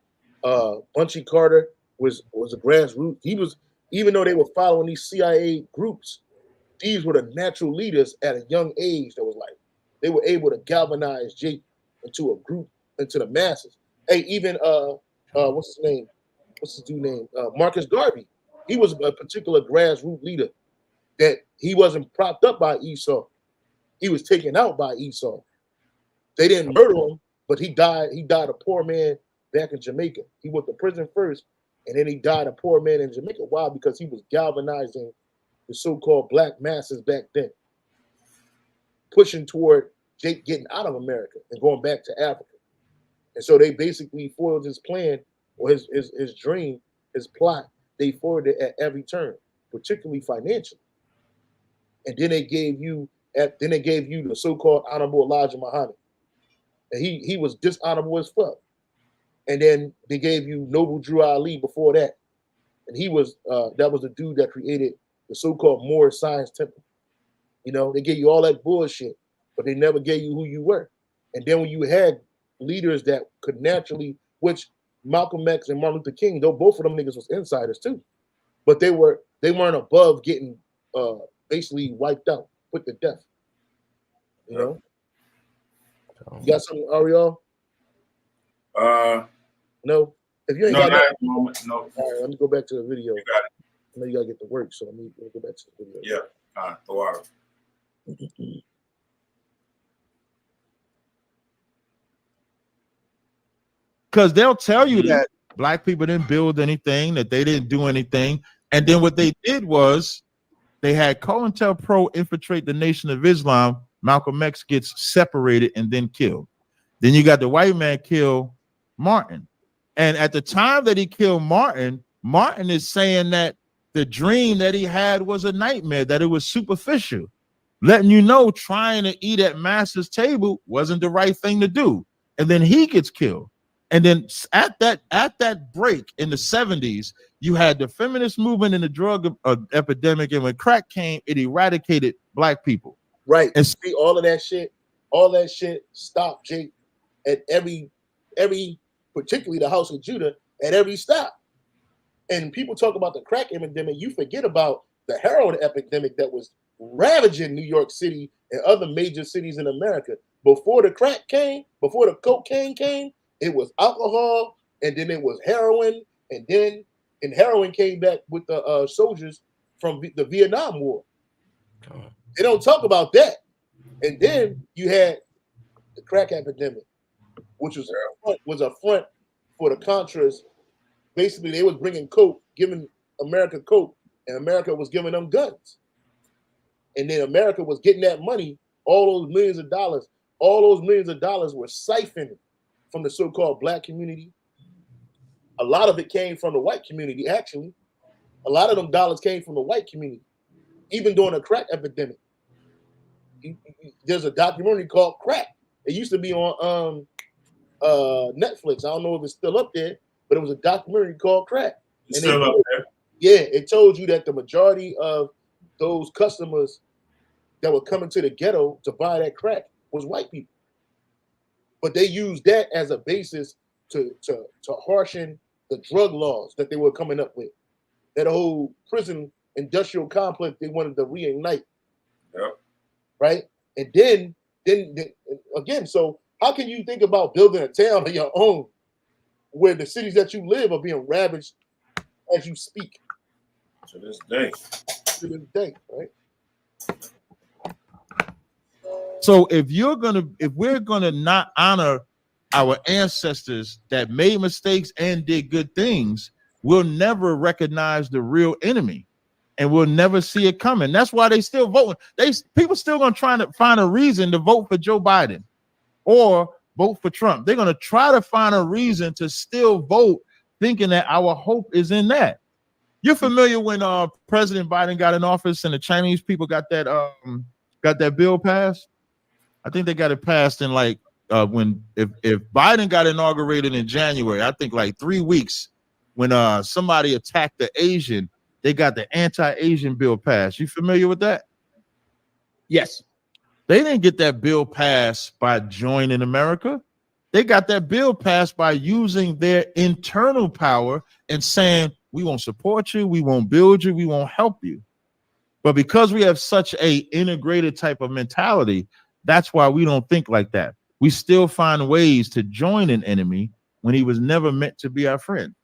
Bunchy Carter was a grassroots. He was, even though they were following these CIA groups, these were the natural leaders at a young age that was like, they were able to galvanize Jake into a group, into the masses. Hey, even what's his name? What's his dude name? Marcus Garvey. He was a particular grassroots leader that he wasn't propped up by Esau. He was taken out by Esau. They didn't murder him, but he died. He died a poor man back in Jamaica. He went to prison first, and then he died a poor man in Jamaica. Why? Because he was galvanizing the so-called black masses back then, pushing toward Jake getting out of America and going back to Africa. And so they basically foiled his plan or his dream, his plot. They foiled it at every turn, particularly financially. And then they gave you the so-called Honorable Elijah Muhammad. And he was dishonorable as fuck. And then they gave you Noble Drew Ali before that. And he was that was the dude that created the so-called Moore Science Temple. You know, they gave you all that bullshit, but they never gave you who you were. And then when you had leaders that could naturally, which Malcolm X and Martin Luther King, though both of them niggas was insiders too, but they weren't above getting basically wiped out, put to death. You know? You got something, Ariel? No. If you ain't got that moment, no. All right, let me go back to the video. You got it. I know you gotta get to work, so let me go back to the video. Yeah, the water. Because they'll tell you that black people didn't build anything, that they didn't do anything. And then what they did was they had COINTELPRO infiltrate the Nation of Islam. Malcolm X gets separated and then killed. Then you got the white man kill Martin. And at the time that he killed Martin, Martin is saying that the dream that he had was a nightmare, that it was superficial, letting you know trying to eat at master's table wasn't the right thing to do. And then he gets killed. And then at that break in the 70s, you had the feminist movement and the drug epidemic. And when crack came, it eradicated black people. Right. And see, all that shit stopped Jake at every particularly the House of Judah, at every stop. And people talk about the crack epidemic, you forget about the heroin epidemic that was ravaging New York City and other major cities in America. before the crack came, before the cocaine came, it was alcohol, and then it was heroin, and heroin came back with the soldiers from the Vietnam War. They don't talk about that. And then you had the crack epidemic, which was a front for the Contras. Basically, they was bringing coke, giving America coke, and America was giving them guns. And then America was getting that money, all those millions of dollars. All those millions of dollars were siphoned from the so-called black community. A lot of it came from the white community, actually. A lot of them dollars came from the white community, even during the crack epidemic. There's a documentary called Crack. It used to be on Netflix. I don't know if it's still up there, but it was a documentary called Crack. It's still up there. Yeah, it told you that the majority of those customers that were coming to the ghetto to buy that crack was white people. But they used that as a basis to harshen the drug laws that they were coming up with. That whole prison industrial complex they wanted to reignite. Yep. Right? And then again, so how can you think about building a town of your own where the cities that you live are being ravaged as you speak? To this day. To this day, right? So if we're gonna not honor our ancestors that made mistakes and did good things, we'll never recognize the real enemy, and we'll never see it coming. That's why they still voting. People still gonna try to find a reason to vote for Joe Biden or vote for Trump. They're gonna try to find a reason to still vote, thinking that our hope is in that. You're familiar when President Biden got in office and the Chinese people got that bill passed? I think they got it passed in like if Biden got inaugurated in January, I think like 3 weeks when somebody attacked the Asian, they got the anti-Asian bill passed. You familiar with that? Yes. They didn't get that bill passed by joining America. They got that bill passed by using their internal power and saying, we won't support you, we won't build you, we won't help you. But because we have such a integrated type of mentality, that's why we don't think like that. We still find ways to join an enemy when he was never meant to be our friend.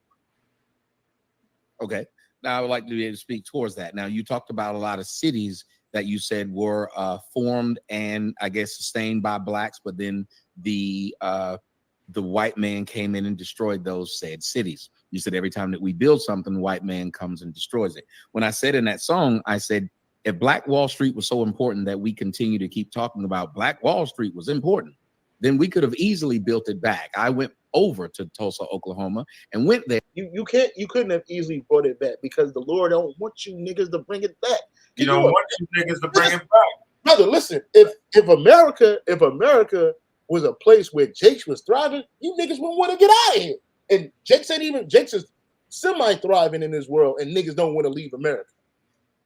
Okay. Now I would like to be able to speak towards that. Now you talked about a lot of cities that you said were formed and I guess sustained by blacks, but then the white man came in and destroyed those said cities. You said every time that we build something, the white man comes and destroys it. When I said in that song, I said, if Black Wall Street was so important that we continue to keep talking about Black Wall Street was important, then we could have easily built it back. I went over to Tulsa, Oklahoma, and went there. You couldn't have easily brought it back because the Lord don't want you niggas to bring it back. You don't want you niggas to bring it back. Brother, listen, if America was a place where Jakes was thriving, you niggas wouldn't want to get out of here. And Jakes is semi-thriving in this world, and niggas don't want to leave America.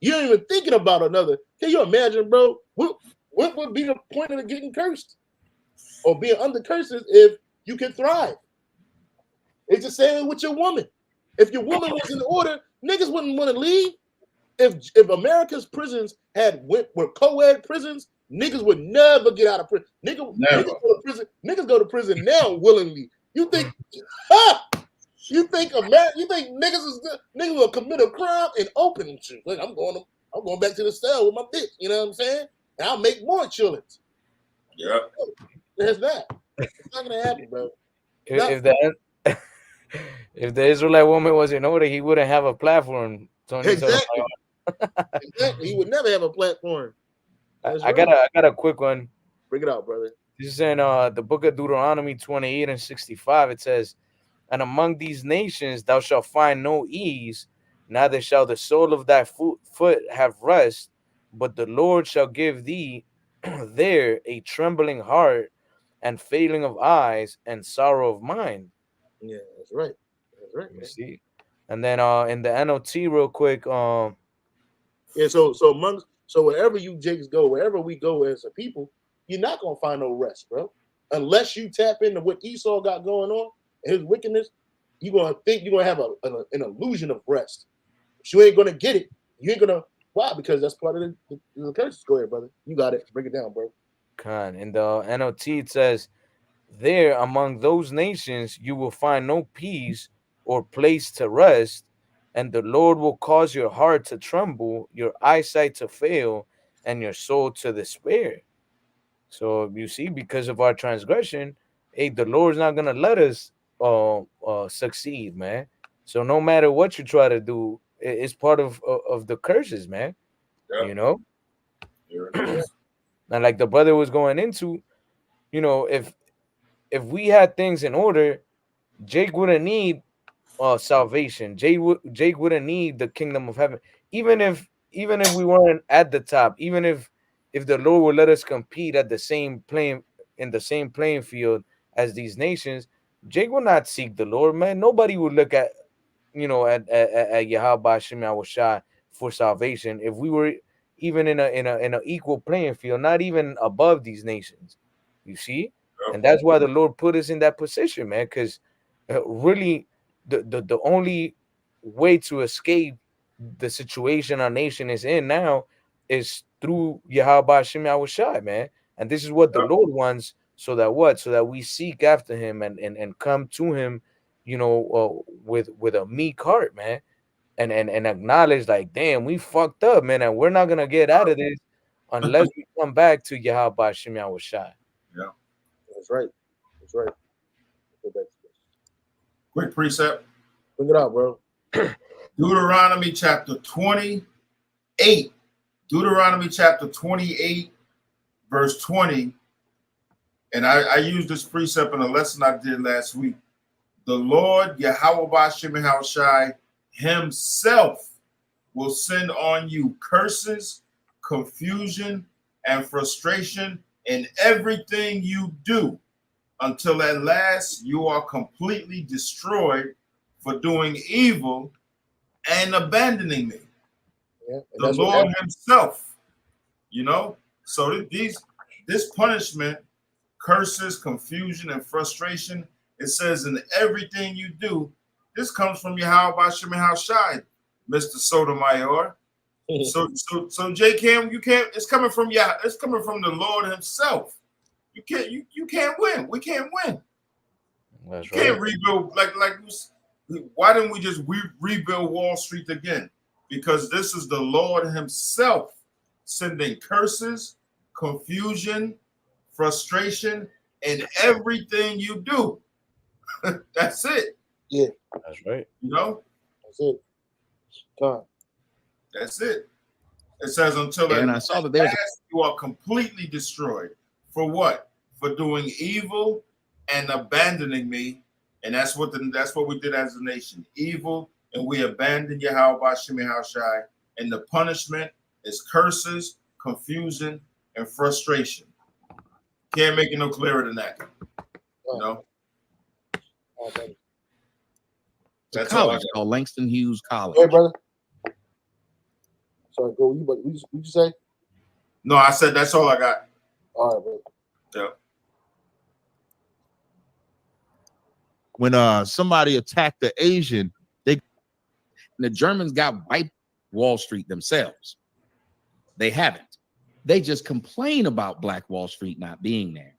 You ain't even thinking about another. Can you imagine, bro? What would be the point of getting cursed or being under curses if you can thrive? It's the same with your woman. If your woman was in order, niggas wouldn't want to leave. If America's prisons were co-ed prisons, niggas would never get out of prison. Niggas go to prison now willingly. You think niggas will commit a crime and open and shit? Like I'm going back to the cell with my bitch. You know what I'm saying? And I'll make more children. Yeah, there's that. It's not gonna happen, bro. If the Israelite woman was in order, he wouldn't have a platform. Exactly. Exactly. He would never have a platform. I got a quick one. Bring it out, brother. This is in the book of Deuteronomy 28 and 65. It says, and among these nations thou shalt find no ease, neither shall the sole of thy foot have rest, but the Lord shall give thee there a trembling heart and failing of eyes and sorrow of mind. Yeah, that's right. That's right. You see? And then in the NOT real quick, yeah, so wherever you Jakes go, wherever we go as a people, you're not gonna find no rest, bro. Unless you tap into what Esau got going on and his wickedness, you're gonna think you're gonna have an illusion of rest. But you ain't gonna get it. You ain't gonna why? Because that's part of the curses. Go ahead, brother. You got it. Break it down, bro. Khan. In the NLT, it says, there among those nations you will find no peace or place to rest, and the Lord will cause your heart to tremble, your eyesight to fail, and your soul to despair. So you see, because of our transgression, hey, the Lord's not gonna let us succeed, man. So no matter what you try to do, it's part of the curses, man. Yep, You know, here it is. and like the brother was going into, if we had things in order, Jake wouldn't need salvation. Jake wouldn't need the kingdom of heaven. Even if we weren't at the top, even if the Lord would let us compete at the same plane in the same playing field as these nations, Jake will not seek the Lord, man. Nobody would look at at Yahweh Shem Shai for salvation if we were even in a equal playing field, not even above these nations. You see, Yep. and that's why the Lord put us in that position, man. Because really, the only way to escape the situation our nation is in now is through Yahweh Shem Shai, man. And this is what the Yep. Lord wants, so that what? So that we seek after him and come to him, with a meek heart, man, and acknowledge, like, damn, we fucked up, man, and we're not gonna get out of this unless we come back to Yahweh Shem Shai. Yeah. That's right. That's right. Go back to this. Quick precept. Bring it out, bro. Deuteronomy chapter 28. Deuteronomy chapter 28, verse 20. And I used this precept in a lesson I did last week. The Lord Yahweh Shem Shai himself will send on you curses, confusion, and frustration in everything you do, until at last you are completely destroyed for doing evil and abandoning me. Yeah, and The that's what Lord happened. himself, So this punishment, curses, confusion, and frustration, it says in everything you do, this comes from Yahweh Shem Shai, Mr. Sotomayor. So J Cam, you can't, it's coming from it's coming from the Lord himself. You can't win. We can't win. That's You right. can't rebuild why didn't we just rebuild Wall Street again? Because this is the Lord himself sending curses, confusion, frustration, and everything you do. That's it. Yeah, That's right. that's it. Time. That's it. It says until And at I saw that there's last you are completely destroyed. For what? For doing evil and abandoning me. And that's what we did as a nation. Evil, and we abandoned Yahweh Shem Shai. And the punishment is curses, confusion, and frustration. Can't make it no clearer than that. You know? Oh, brother. a That's all I college got. called Langston Hughes College. Hey, brother. Sorry, go. What you say? No, I said that's all I got. All right, brother. Yeah. When somebody attacked the Asian, And the Germans got wiped Wall Street themselves. They haven't. They just complain about Black Wall Street not being there.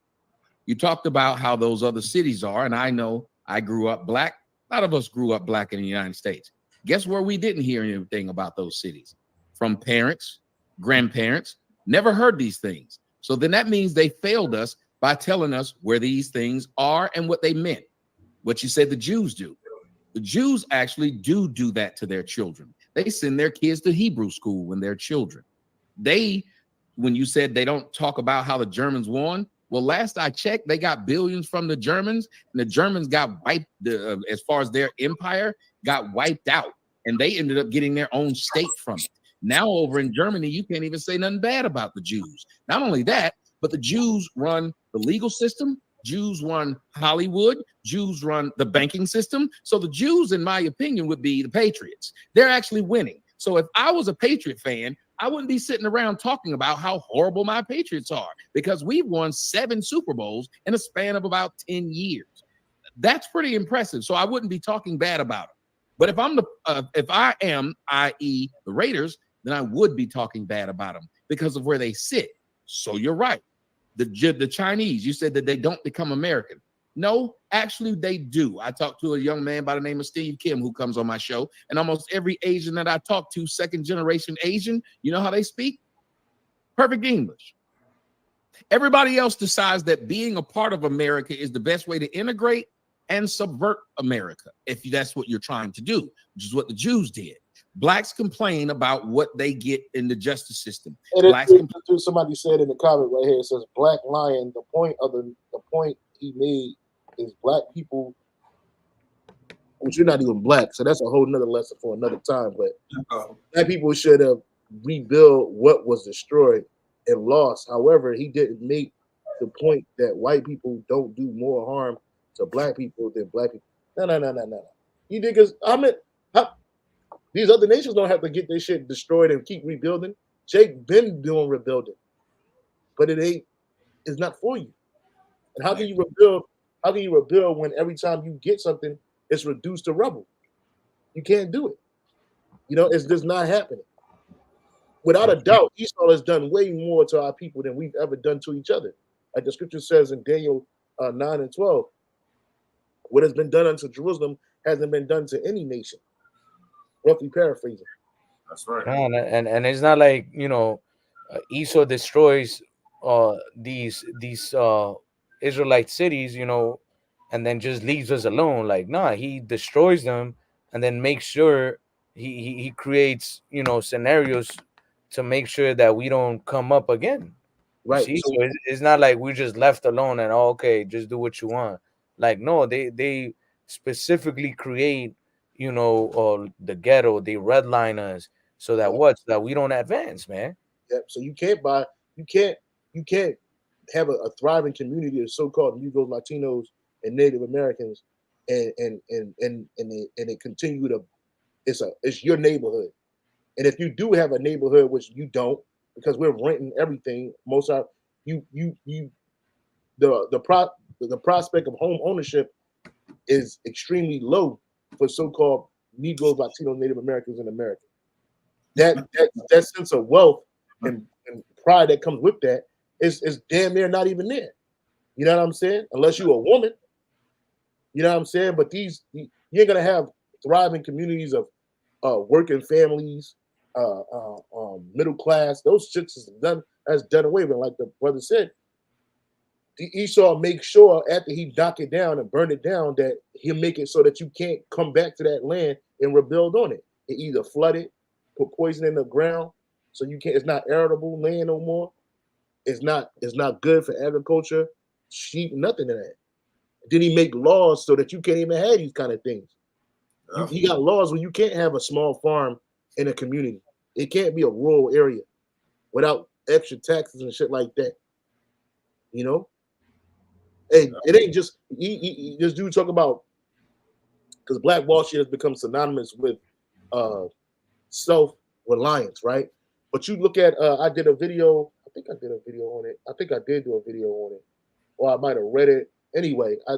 You talked about how those other cities are, and I know I grew up Black. A lot of us grew up Black in the United States. Guess where we didn't hear anything about those cities? From parents, grandparents, never heard these things. So then that means they failed us by telling us where these things are and what they meant. What you said the Jews do. The Jews actually do that to their children. They send their kids to Hebrew school when they're children. When you said they don't talk about how the Germans won, well, last I checked, they got billions from the Germans, and the Germans got wiped, as far as their empire, got wiped out, and they ended up getting their own state from it. Now over in Germany, you can't even say nothing bad about the Jews. Not only that, but the Jews run the legal system. Jews run Hollywood. Jews run the banking system. So the Jews, in my opinion, would be the patriots. They're actually winning. So if I was a Patriot fan, I wouldn't be sitting around talking about how horrible my Patriots are, because we've won 7 Super Bowls in a span of about 10 years. That's pretty impressive. So I wouldn't be talking bad about them. But if I am, i.e. the Raiders, then I would be talking bad about them because of where they sit. So you're right. The Chinese, you said that they don't become American. No, actually they do. I talked to a young man by the name of Steve Kim who comes on my show, and almost every Asian that I talk to, second generation Asian, you know how they speak? Perfect English. Everybody else decides that being a part of America is the best way to integrate and subvert America, if that's what you're trying to do, which is what the Jews did. Blacks complain about what they get in the justice system. Blacks complain. Somebody said in the comment right here, it says Black Lion. The point he made is black people, which you're not even black, so that's a whole nother lesson for another time. But black people should have rebuilt what was destroyed and lost. However, he didn't make the point that white people don't do more harm to black people than black people. No. You niggas, these other nations don't have to get their shit destroyed and keep rebuilding. Jake been doing rebuilding, but it's not for you. And how can you rebuild? How can you rebuild when every time you get something, it's reduced to rubble? You can't do it. It's just not happening. Without a doubt, Esau has done way more to our people than we've ever done to each other. Like the scripture says in Daniel 9 and 12, what has been done unto Jerusalem hasn't been done to any nation. Roughly paraphrasing. That's right. And it's not like Esau destroys these Israelite cities, and then just leaves us alone. Like, nah, he destroys them and then makes sure he creates scenarios to make sure that we don't come up again. Right. See, so it's not like we're just left alone and okay, just do what you want. Like, no, they specifically create the ghetto, they redline us so that that we don't advance, man. Yep. So you can't have a thriving community of so-called Negroes, Latinos, and Native Americans, and they continue to. It's your neighborhood, and if you do have a neighborhood, which you don't, because we're renting everything, the prospect of home ownership is extremely low for so-called Negroes, Latinos, Native Americans in America. That sense of wealth and pride that comes with that is damn near not even there. You know what I'm saying? Unless you're a woman. You know what I'm saying? But you ain't gonna have thriving communities of working families, middle class. Those shits is done away with. Like the brother said, the Esau makes sure after he knock it down and burn it down that he'll make it so that you can't come back to that land and rebuild on it. It either flood it, put poison in the ground, so you can't. It's not arable land no more. It's not good for agriculture, sheep, nothing of that. Then he make laws so that you can't even have these kind of things. He got laws where you can't have a small farm in a community. It can't be a rural area without extra taxes and shit like that. Hey, it ain't just this dude talk about, because Black Wall Street has become synonymous with self-reliance, right? But you look at I did a video. I think I did a video on it. I think I did do a video on it, or I might have read it. Anyway, I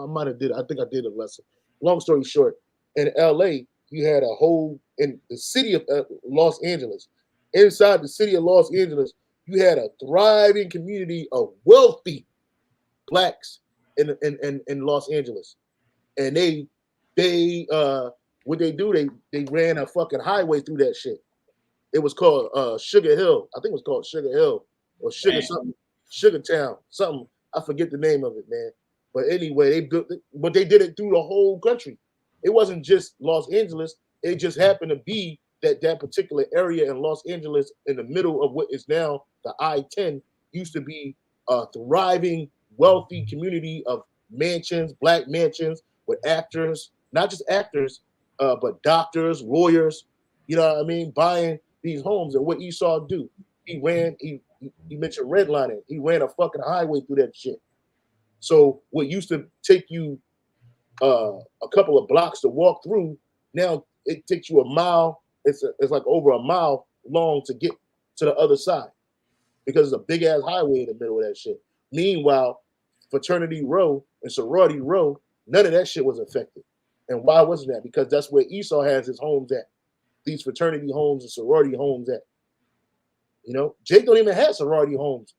might have did. I think I did a lesson. Long story short, in LA, you had a whole in the city of Los Angeles. Inside the city of Los Angeles, you had a thriving community of wealthy blacks in Los Angeles, and they what they do, they ran a fucking highway through that shit. It was called Sugar Hill. I think it was called Sugar Hill or Sugar something, Sugar Town, something. I forget the name of it, man. But anyway, they built it, but they did it through the whole country. It wasn't just Los Angeles. It just happened to be that particular area in Los Angeles, in the middle of what is now the I-10, used to be a thriving, wealthy community of mansions, black mansions with actors, not just actors, but doctors, lawyers. You know what I mean? Buying these homes. And what Esau do? He mentioned redlining. He ran a fucking highway through that shit. So what used to take you a couple of blocks to walk through, now it takes you a mile. It's like over a mile long to get to the other side because it's a big ass highway in the middle of that shit. Meanwhile, Fraternity Row and Sorority Row, none of that shit was affected. And why wasn't that? Because that's where Esau has his homes at. These fraternity homes and sorority homes at. Jake don't even have sorority homes.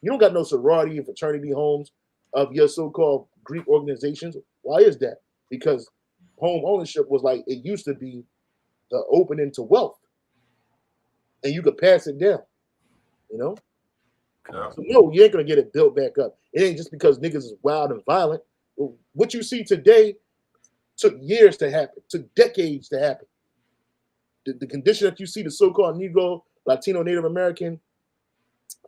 You don't got no sorority and fraternity homes of your so-called Greek organizations. Why is that? Because home ownership was like it used to be the opening to wealth, and you could pass it down. You know, Yeah. so no, you ain't gonna get it built back up. It ain't just because niggas is wild and violent. What you see today took years to happen, took decades to happen. The condition that you see the so-called Negro, Latino, Native American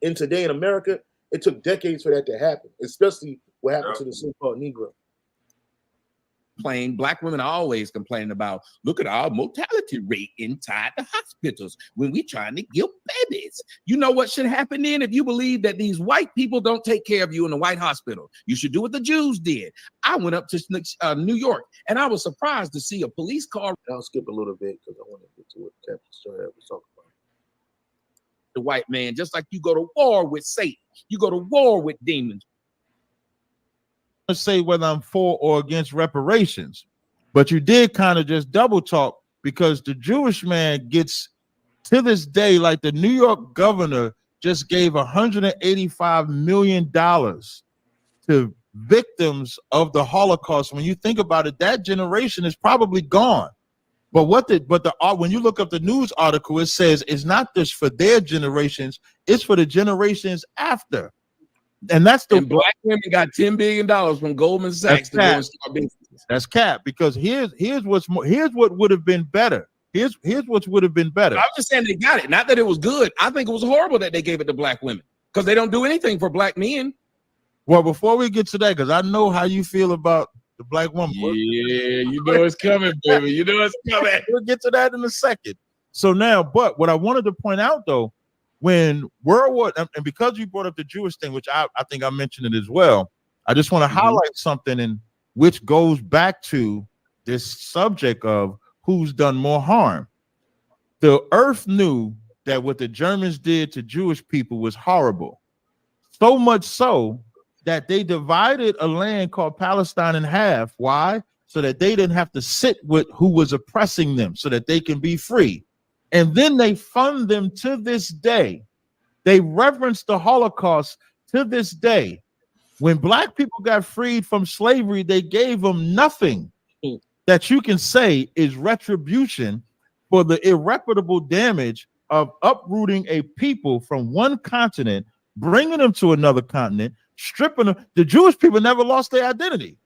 in today in America, it took decades for that to happen, especially what happened to the so-called Negro. Black women are always complaining about, look at our mortality rate inside the hospitals when we trying to give babies. You know what should happen then if you believe that these white people don't take care of you in the white hospital? You should do what the Jews did. I went up to New York and I was surprised to see a police car. I'll skip a little bit because I want to get to what Captain Story was talking about. The white man, just like you go to war with Satan, you go to war with demons. Say whether I'm for or against reparations, but you did kind of just double talk because the Jewish man gets to this day, like the New York governor just gave $185 million to victims of the Holocaust. When you think about it, that generation is probably gone. But when you look up the news article, it says it's not just for their generations, it's for the generations after. And that's the and black women got $10 billion from Goldman Sachs to go and start businesses. That's cap, because here's what would have been better. Here's what would have been better. I'm just saying they got it. Not that it was good. I think it was horrible that they gave it to black women because they don't do anything for black men. Well, before we get to that, because I know how you feel about the black woman. Yeah, you know it's coming, baby. You know it's coming. We'll get to that in a second. So now, but what I wanted to point out though, when World War, and because you brought up the Jewish thing, which I think I mentioned it as well, I just want to highlight something in which goes back to this subject of who's done more harm. The earth knew that what the Germans did to Jewish people was horrible. So much so that they divided a land called Palestine in half. Why? So that they didn't have to sit with who was oppressing them, so that they can be free. And then they fund them to this day. They reverence the Holocaust to this day. When black people got freed from slavery, they gave them nothing that you can say is retribution for the irreparable damage of uprooting a people from one continent, bringing them to another continent, stripping them. The Jewish people never lost their identity.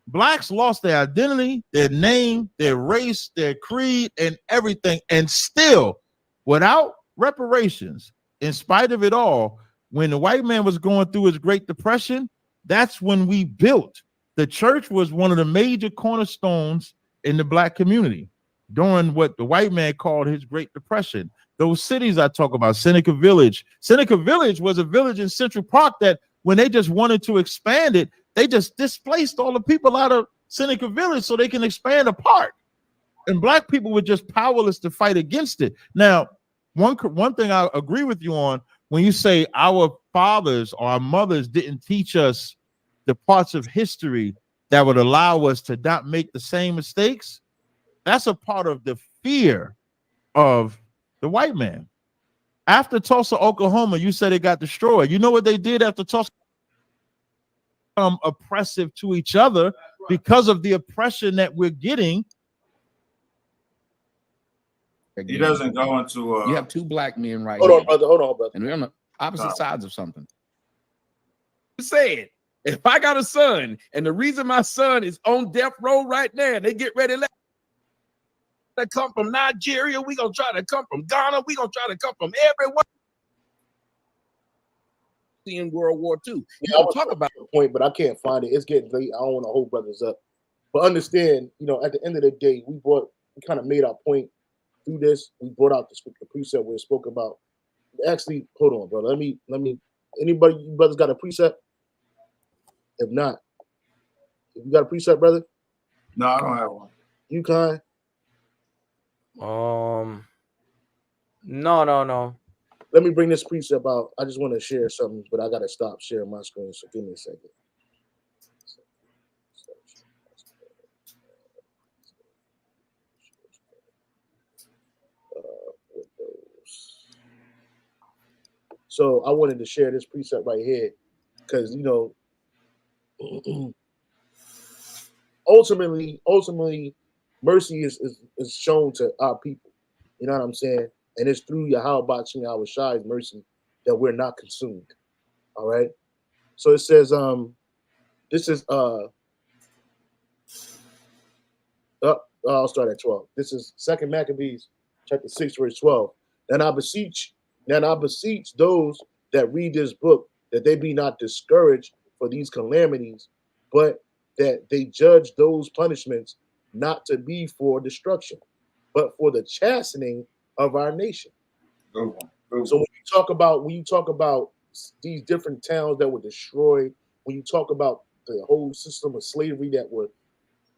Blacks lost their identity, their name, their race, their creed, and everything. And still, without reparations, in spite of it all, when the white man was going through his Great Depression, that's when we built. The church was one of the major cornerstones in the black community during what the white man called his Great Depression. Those cities I talk about, Seneca Village. Seneca Village was a village in Central Park that when they just wanted to expand it, they just displaced all the people out of Seneca Village so they can expand a park. And black people were just powerless to fight against it. Now, one thing I agree with you on, when you say our fathers or our mothers didn't teach us the parts of history that would allow us to not make the same mistakes, that's a part of the fear of the white man. After Tulsa, Oklahoma, you said it got destroyed. You know what they did after Tulsa? Oppressive to each other because of the oppression that we're getting. He doesn't go into you have two black men right Hold here. on, brother. Hold on, brother. And we're on the opposite sides of something. Said, if I got a son, and the reason my son is on death row right now, they get ready to come from Nigeria, we gonna try to come from Ghana, we gonna try to come from everywhere. In World War II. Yeah, I was talk about the point, but I can't find it. It's getting late. I don't want to hold brothers up. But understand, at the end of the day, we kind of made our point through this. We brought out the precept where it spoke about. Actually, hold on, brother. Let me. Anybody, you brothers got a precept? If not, if you got a precept, brother? No, I don't have one. You kind? No. Let me bring this precept out. I just want to share something, but I gotta stop sharing my screen. So give me a second. So I wanted to share this precept right here because ultimately, mercy is shown to our people. You know what I'm saying? And it's through Yahweh Shem Shai's mercy that we're not consumed. All right. So it says, this is I'll start at 12. This is Second Maccabees chapter 6, verse 12. Then I beseech, those that read this book that they be not discouraged for these calamities, but that they judge those punishments not to be for destruction, but for the chastening of our nation. Good one. Good So one. when you talk about these different towns that were destroyed, when you talk about the whole system of slavery that were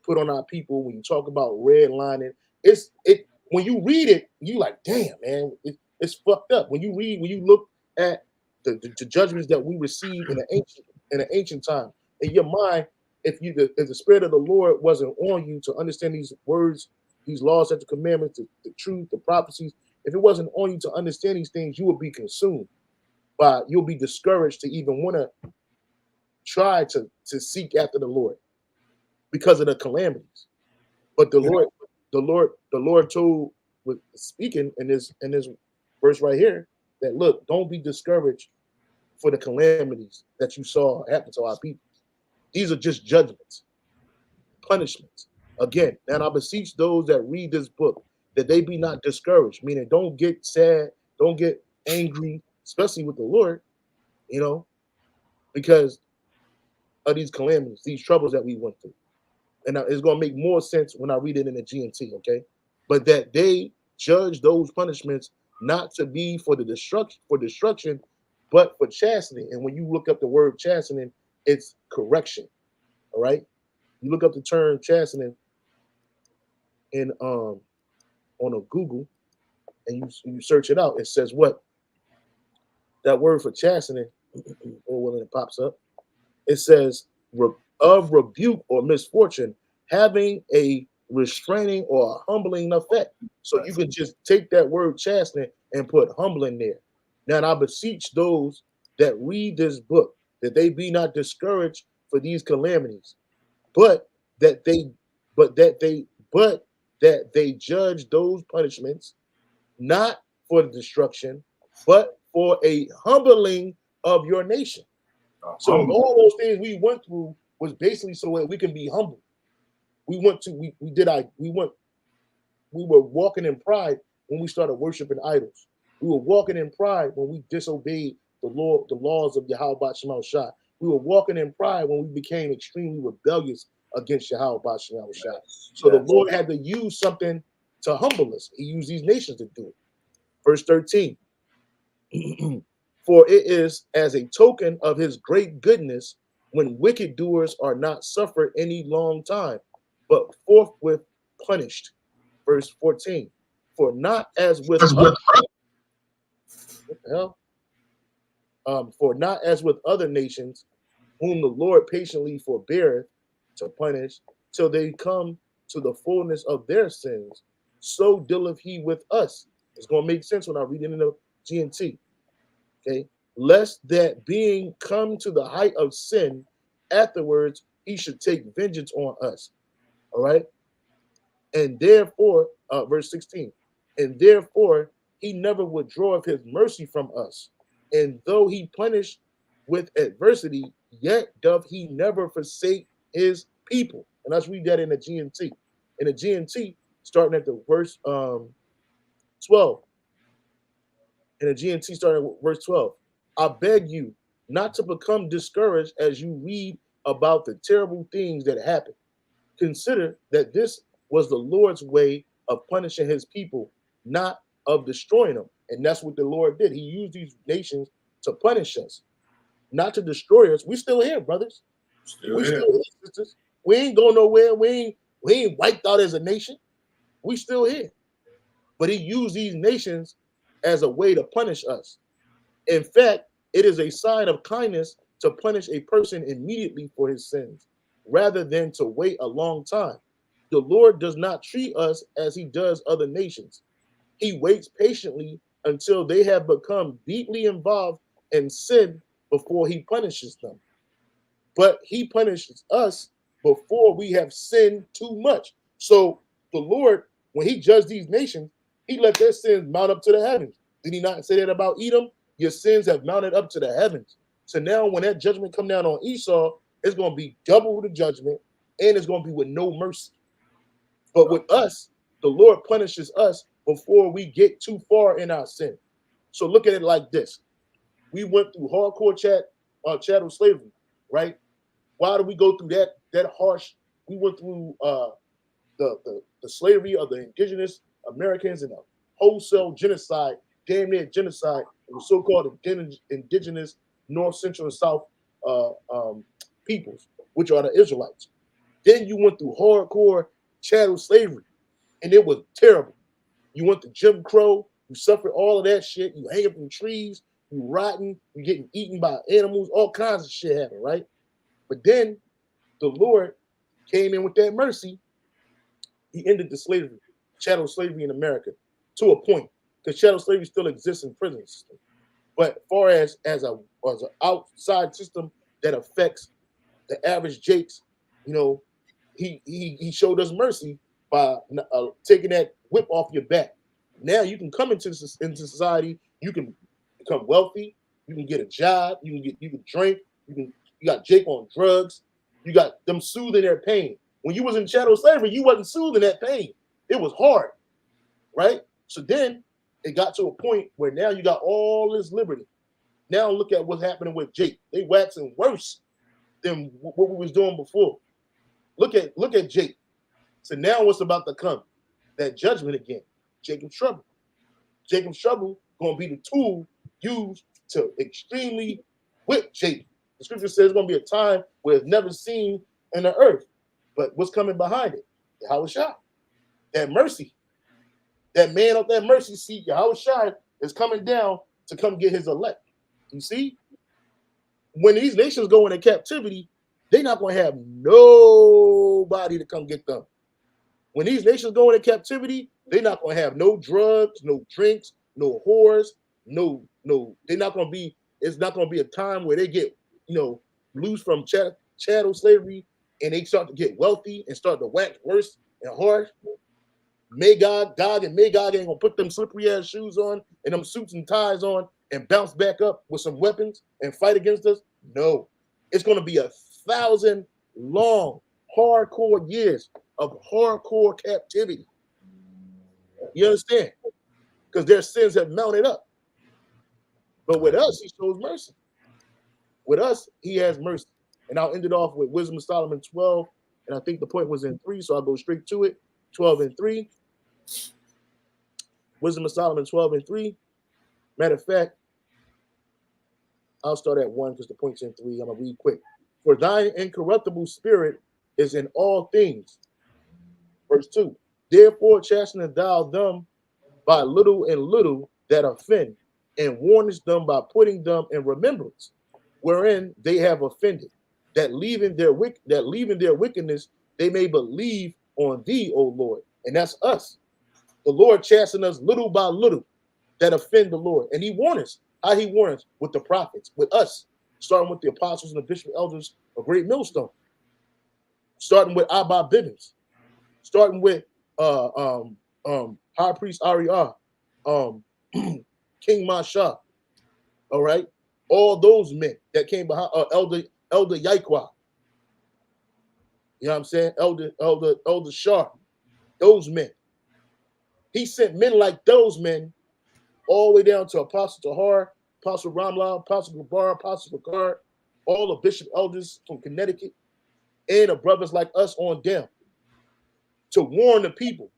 put on our people, when you talk about redlining, it when you read it, you like, damn, man, it's fucked up. When you look at the judgments that we received in the ancient time, in your mind, if the spirit of the Lord wasn't on you to understand these words, these laws, and the commandments, the truth, the prophecies, if it wasn't on you to understand these things, you would be consumed by, you'll be discouraged to even want to try to seek after the Lord because of the calamities. But the Lord told, with speaking in this verse right here, that look, don't be discouraged for the calamities that you saw happen to our people. These are just judgments, punishments. Again, and I beseech those that read this book that they be not discouraged, meaning don't get sad, don't get angry, especially with the Lord, you know, because of these calamities, these troubles that we went through. And it's going to make more sense when I read it in the GNT, okay? But that they judge those punishments not to be for the destruction, but for chastening. And when you look up the word chastening, it's correction. All right. You look up the term chastening in on a Google and you search it out. It says what? That word for chastening, or when it pops up, it says of rebuke or misfortune, having a restraining or a humbling effect. So you can just take that word chastening and put humbling there. Now, I beseech those that read this book that they be not discouraged for these calamities, but that they, but that they, but that they judge those punishments not for the destruction, but for a humbling of your nation. So all those things we went through was basically so that we can be humble. We were walking in pride when we started worshiping idols. We were walking in pride when we disobeyed the laws of Yahweh Shem Shai. We were walking in pride when we became extremely rebellious against Yahweh Shem Shai. So the Lord had to use something to humble us. He used these nations to do it. Verse 13. For it is as a token of his great goodness when wicked doers are not suffered any long time, but forthwith punished. Verse 14. For not as with other, what the hell? For not as with other nations, whom the Lord patiently forbeareth to punish till they come to the fullness of their sins, so dealeth he with us. It's going to make sense when I read it in the GNT. Okay, lest that being come to the height of sin, afterwards he should take vengeance on us. All right, and therefore, verse 16, and therefore he never withdraweth his mercy from us, and though he punish with adversity, yet doth he never forsake his people. And let's read that in the GNT. In the GNT, starting at the verse 12. In the GNT, starting with verse 12. I beg you not to become discouraged as you read about the terrible things that happen. Consider that this was the Lord's way of punishing his people, not of destroying them. And that's what the Lord did. He used these nations to punish us, not to destroy us. We're still here, brothers. We're still here, sisters. We ain't going nowhere. We ain't wiped out as a nation. We still here. But he used these nations as a way to punish us. In fact, it is a sign of kindness to punish a person immediately for his sins, rather than to wait a long time. The Lord does not treat us as he does other nations. He waits patiently until they have become deeply involved and sin before he punishes them. But he punishes us before we have sinned too much. So the Lord, when he judged these nations, he let their sins mount up to the heavens. Did he not say that about Edom? Your sins have mounted up to the heavens. So now when that judgment come down on Esau, it's going to be double the judgment, and it's going to be with no mercy. But with us, the Lord punishes us before we get too far in our sin. So look at it like this. We went through hardcore chattel slavery, right? Why did we go through that harsh? We went through the slavery of the indigenous Americans and a wholesale genocide, damn near genocide, of the so-called indigenous North, Central, and South peoples, which are the Israelites. Then you went through hardcore chattel slavery, and it was terrible. You went to Jim Crow, you suffered all of that shit, you hanging from trees, you rotting, you getting eaten by animals, all kinds of shit happened, right? But then the Lord came in with that mercy. He ended the slavery, chattel slavery in America, to a point, because chattel slavery still exists in prison system. But far as an outside system that affects the average Jakes, you know, he showed us mercy by taking that whip off your back. Now you can come into society. You can become wealthy. You can get a job. You can drink. You got Jake on drugs. You got them soothing their pain. When you was in chattel slavery, you wasn't soothing that pain. It was hard, right? So then it got to a point where now you got all this liberty. Now look at what's happening with Jake. They waxing worse than what we was doing before. Look at Jake. So now what's about to come? That judgment again. Jacob's trouble. Jacob's trouble going to be the tool used to extremely whip Jacob. The scripture says it's going to be a time where it's never seen in the earth. But what's coming behind it? Yahweh Shai. That mercy. That man up that mercy seat, Yahweh Shai, is coming down to come get his elect. You see? When these nations go into captivity, they're not going to have nobody to come get them. When these nations go into captivity, they're not going to have no drugs, no drinks, no whores, no. They're not going to be. It's not going to be a time where they get, loose from chattel slavery and they start to get wealthy and start to wax worse and harsh. Gog and Magog ain't gonna put them slippery ass shoes on and them suits and ties on and bounce back up with some weapons and fight against us. No, it's gonna be 1,000 long, hardcore years of hardcore captivity. You understand? Because their sins have mounted up. But with us, he shows mercy. With us, he has mercy. And I'll end it off with Wisdom of Solomon 12. And I think the point was in 3, so I'll go straight to it. 12 and 3. Wisdom of Solomon 12 and 3. Matter of fact, I'll start at 1 because the point's in 3. I'm going to read quick. For thine incorruptible spirit is in all things. Verse 2. Therefore chastenest thou them by little and little that offend, and warnest them by putting them in remembrance, wherein they have offended, that leaving their wickedness, they may believe on thee, O Lord. And that's us. The Lord chasten us little by little that offend the Lord. And he warns us. How he warns us? With the prophets, with us, starting with the apostles and the bishop elders of Great Millstone, starting with Abba Bibbins, starting with High Priest Ariah, King Masha, all right? All those men that came behind Elder Yaikwa. You know what I'm saying? Elder Shah, those men. He sent men like those men all the way down to Apostle Tahar, Apostle Ramla, Apostle Gabar, Apostle Picard, all the bishop elders from Connecticut, and the brothers like us on down to warn the people,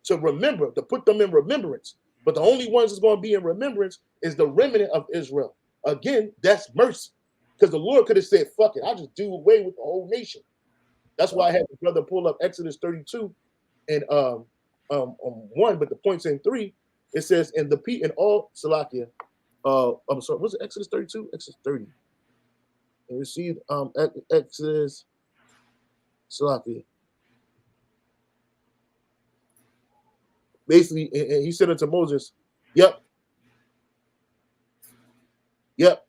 to remember, to put them in remembrance. But the only ones that's going to be in remembrance is the remnant of Israel. Again, that's mercy. Because the Lord could have said, fuck it, I'll just do away with the whole nation. That's why I had the brother pull up Exodus 32 and 1, but the point's in 3. It says, in all Salakia, I'm sorry, was it Exodus 32? Exodus 30. And you see Exodus Salakia. Basically, and he said unto Moses, yep. Yep.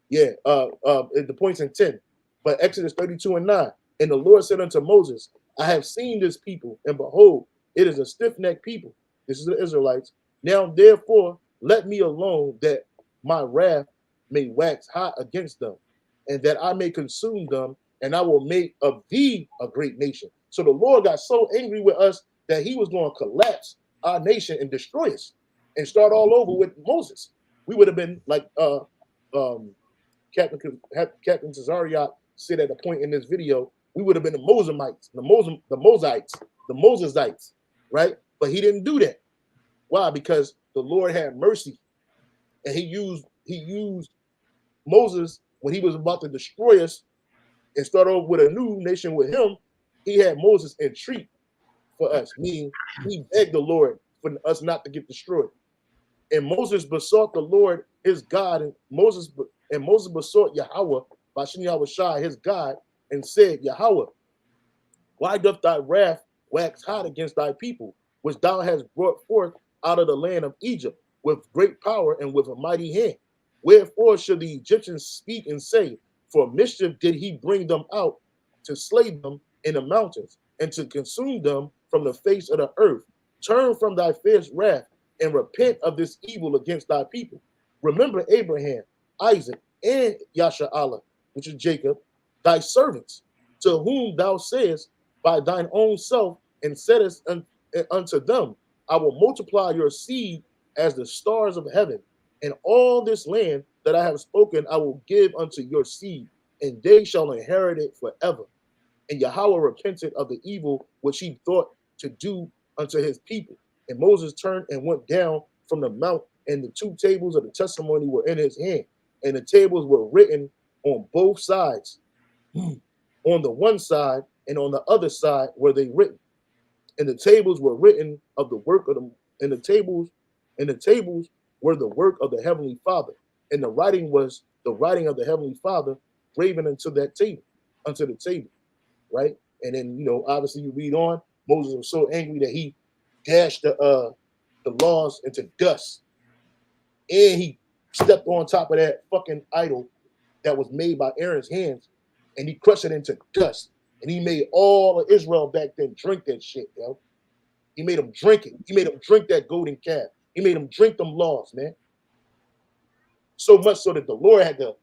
Yeah. The point's in 10. But Exodus 32 and 9. And the Lord said unto Moses, I have seen this people, and behold, it is a stiff-necked people. This is the Israelites. Now therefore let me alone, that my wrath may wax hot against them, and that I may consume them, and I will make of thee a great nation. So the Lord got so angry with us that he was going to collapse our nation and destroy us and start all over with Moses. We would have been like um Captain Cesariot said at a point in this video, we would have been the Mosemites, the Mosites, the Mosesites, right? But he didn't do that. Why? Because the Lord had mercy, and he used Moses when he was about to destroy us and start over with a new nation with him. He had Moses entreat for us, meaning he begged the Lord for us not to get destroyed. And Moses besought the Lord his God, and Moses besought Yahweh, Bashem Yahweh Shai, his God, and said, Yahweh, why doth thy wrath wax hot against thy people, which thou hast brought forth out of the land of Egypt with great power and with a mighty hand? Wherefore should the Egyptians speak and say, for mischief did he bring them out to slay them in the mountains and to consume them from the face of the earth? Turn from thy fierce wrath and repent of this evil against thy people. Remember Abraham, Isaac, and Yashar'Allah, which is Jacob, thy servants, to whom thou sayest by thine own self, and saidest unto them, I will multiply your seed as the stars of heaven, and all this land that I have spoken I will give unto your seed, and they shall inherit it forever. And Yahweh repented of the evil which he thought to do unto his people. And Moses turned and went down from the mount, and the two tables of the testimony were in his hand, and the tables were written on both sides. On the one side and on the other side were they written. And the tables were written of the work of the and the tables were the work of the Heavenly Father. And the writing was the writing of the Heavenly Father graven into that table, unto the table, right? And then obviously you read on, Moses was so angry that he dashed the laws into dust. And he stepped on top of that fucking idol that was made by Aaron's hands, and he crushed it into dust. And he made all of Israel back then drink that shit, yo. He made them drink it. He made them drink that golden calf. He made them drink them laws, man. So much so that the Lord had to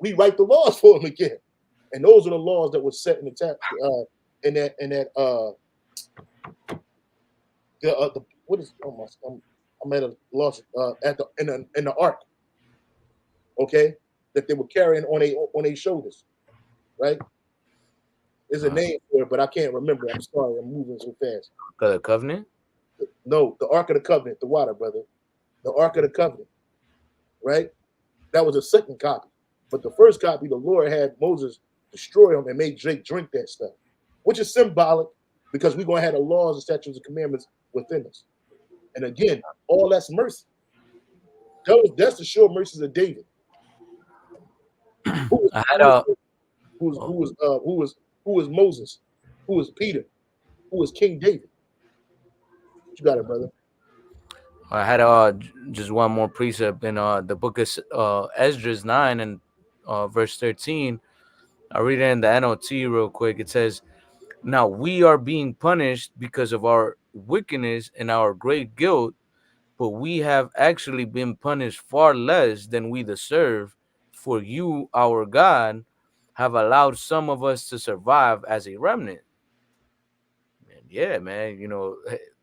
rewrite the laws for him again. And those are the laws that were set in the what is almost I'm at a loss at the in the ark, okay, that they were carrying on their shoulders, right? There's a name for it, but I can't remember. I'm sorry, I'm moving so fast. The covenant? No, the Ark of the Covenant, the water, brother. The Ark of the Covenant, right? That was a second copy. But the first copy, the Lord had Moses destroy them and made Jake drink that stuff, which is symbolic because we're going to have the laws and statutes and commandments within us. And again, all that's mercy. That's the sure mercies of David. Who I had was Moses? Who was Peter? Who was King David? You got it, brother. just one more precept in the book of Esdras 9 and verse 13. I'll read it in the NLT real quick. It says, now we are being punished because of our wickedness and our great guilt, but we have actually been punished far less than we deserve, for you, our God, have allowed some of us to survive as a remnant. And yeah, man,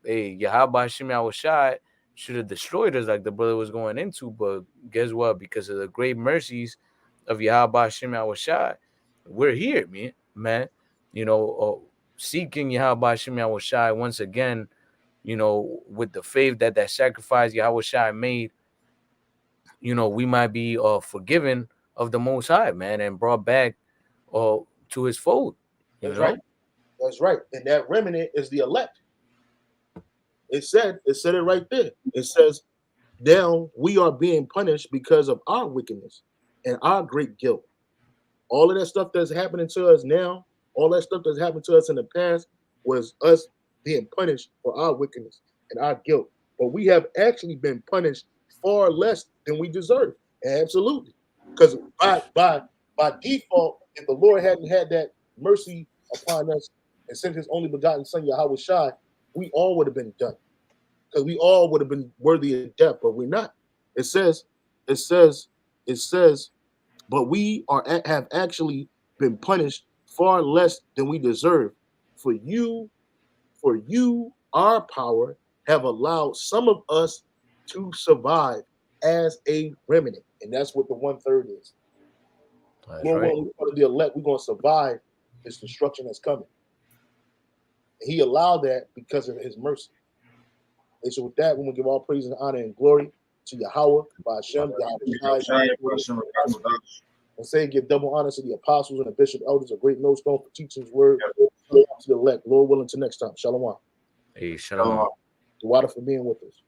hey, Yahweh Hashem Shai should have destroyed us like the brother was going into, but guess what? Because of the great mercies of Yahweh Hashem Shai, we're here, man. Seeking Yahweh Hashem Shai once again, with the faith that sacrifice Yahweh Shai made, we might be forgiven of the Most High, man, and brought back to his fold. That's right. That's right. And that remnant is the elect. It said it right there. It says, now we are being punished because of our wickedness and our great guilt. All of that stuff that's happening to us now, all that stuff that's happened to us in the past was us being punished for our wickedness and our guilt. But we have actually been punished far less than we deserve. Absolutely. Because by default, if the Lord hadn't had that mercy upon us and sent his only begotten son, Yahweh Shai, we all would have been done. Because we all would have been worthy of death, but we're not. It says, it says, it says, but we have actually been punished far less than we deserve. For you, our power have allowed some of us to survive as a remnant. And that's what the 1/3 is. That's Lord right. willing, we're going to be elect. We're going to survive this destruction that's coming. And he allowed that because of his mercy. And so with that, we're going to give all praise and honor and glory to Yahweh, by Hashem, Yahweh Shai, and say, give double honor to the apostles and the bishop elders, a great millstone for teaching his word to the elect. Lord willing, to next time. Shalom. Hey, shalom. The water for being with us.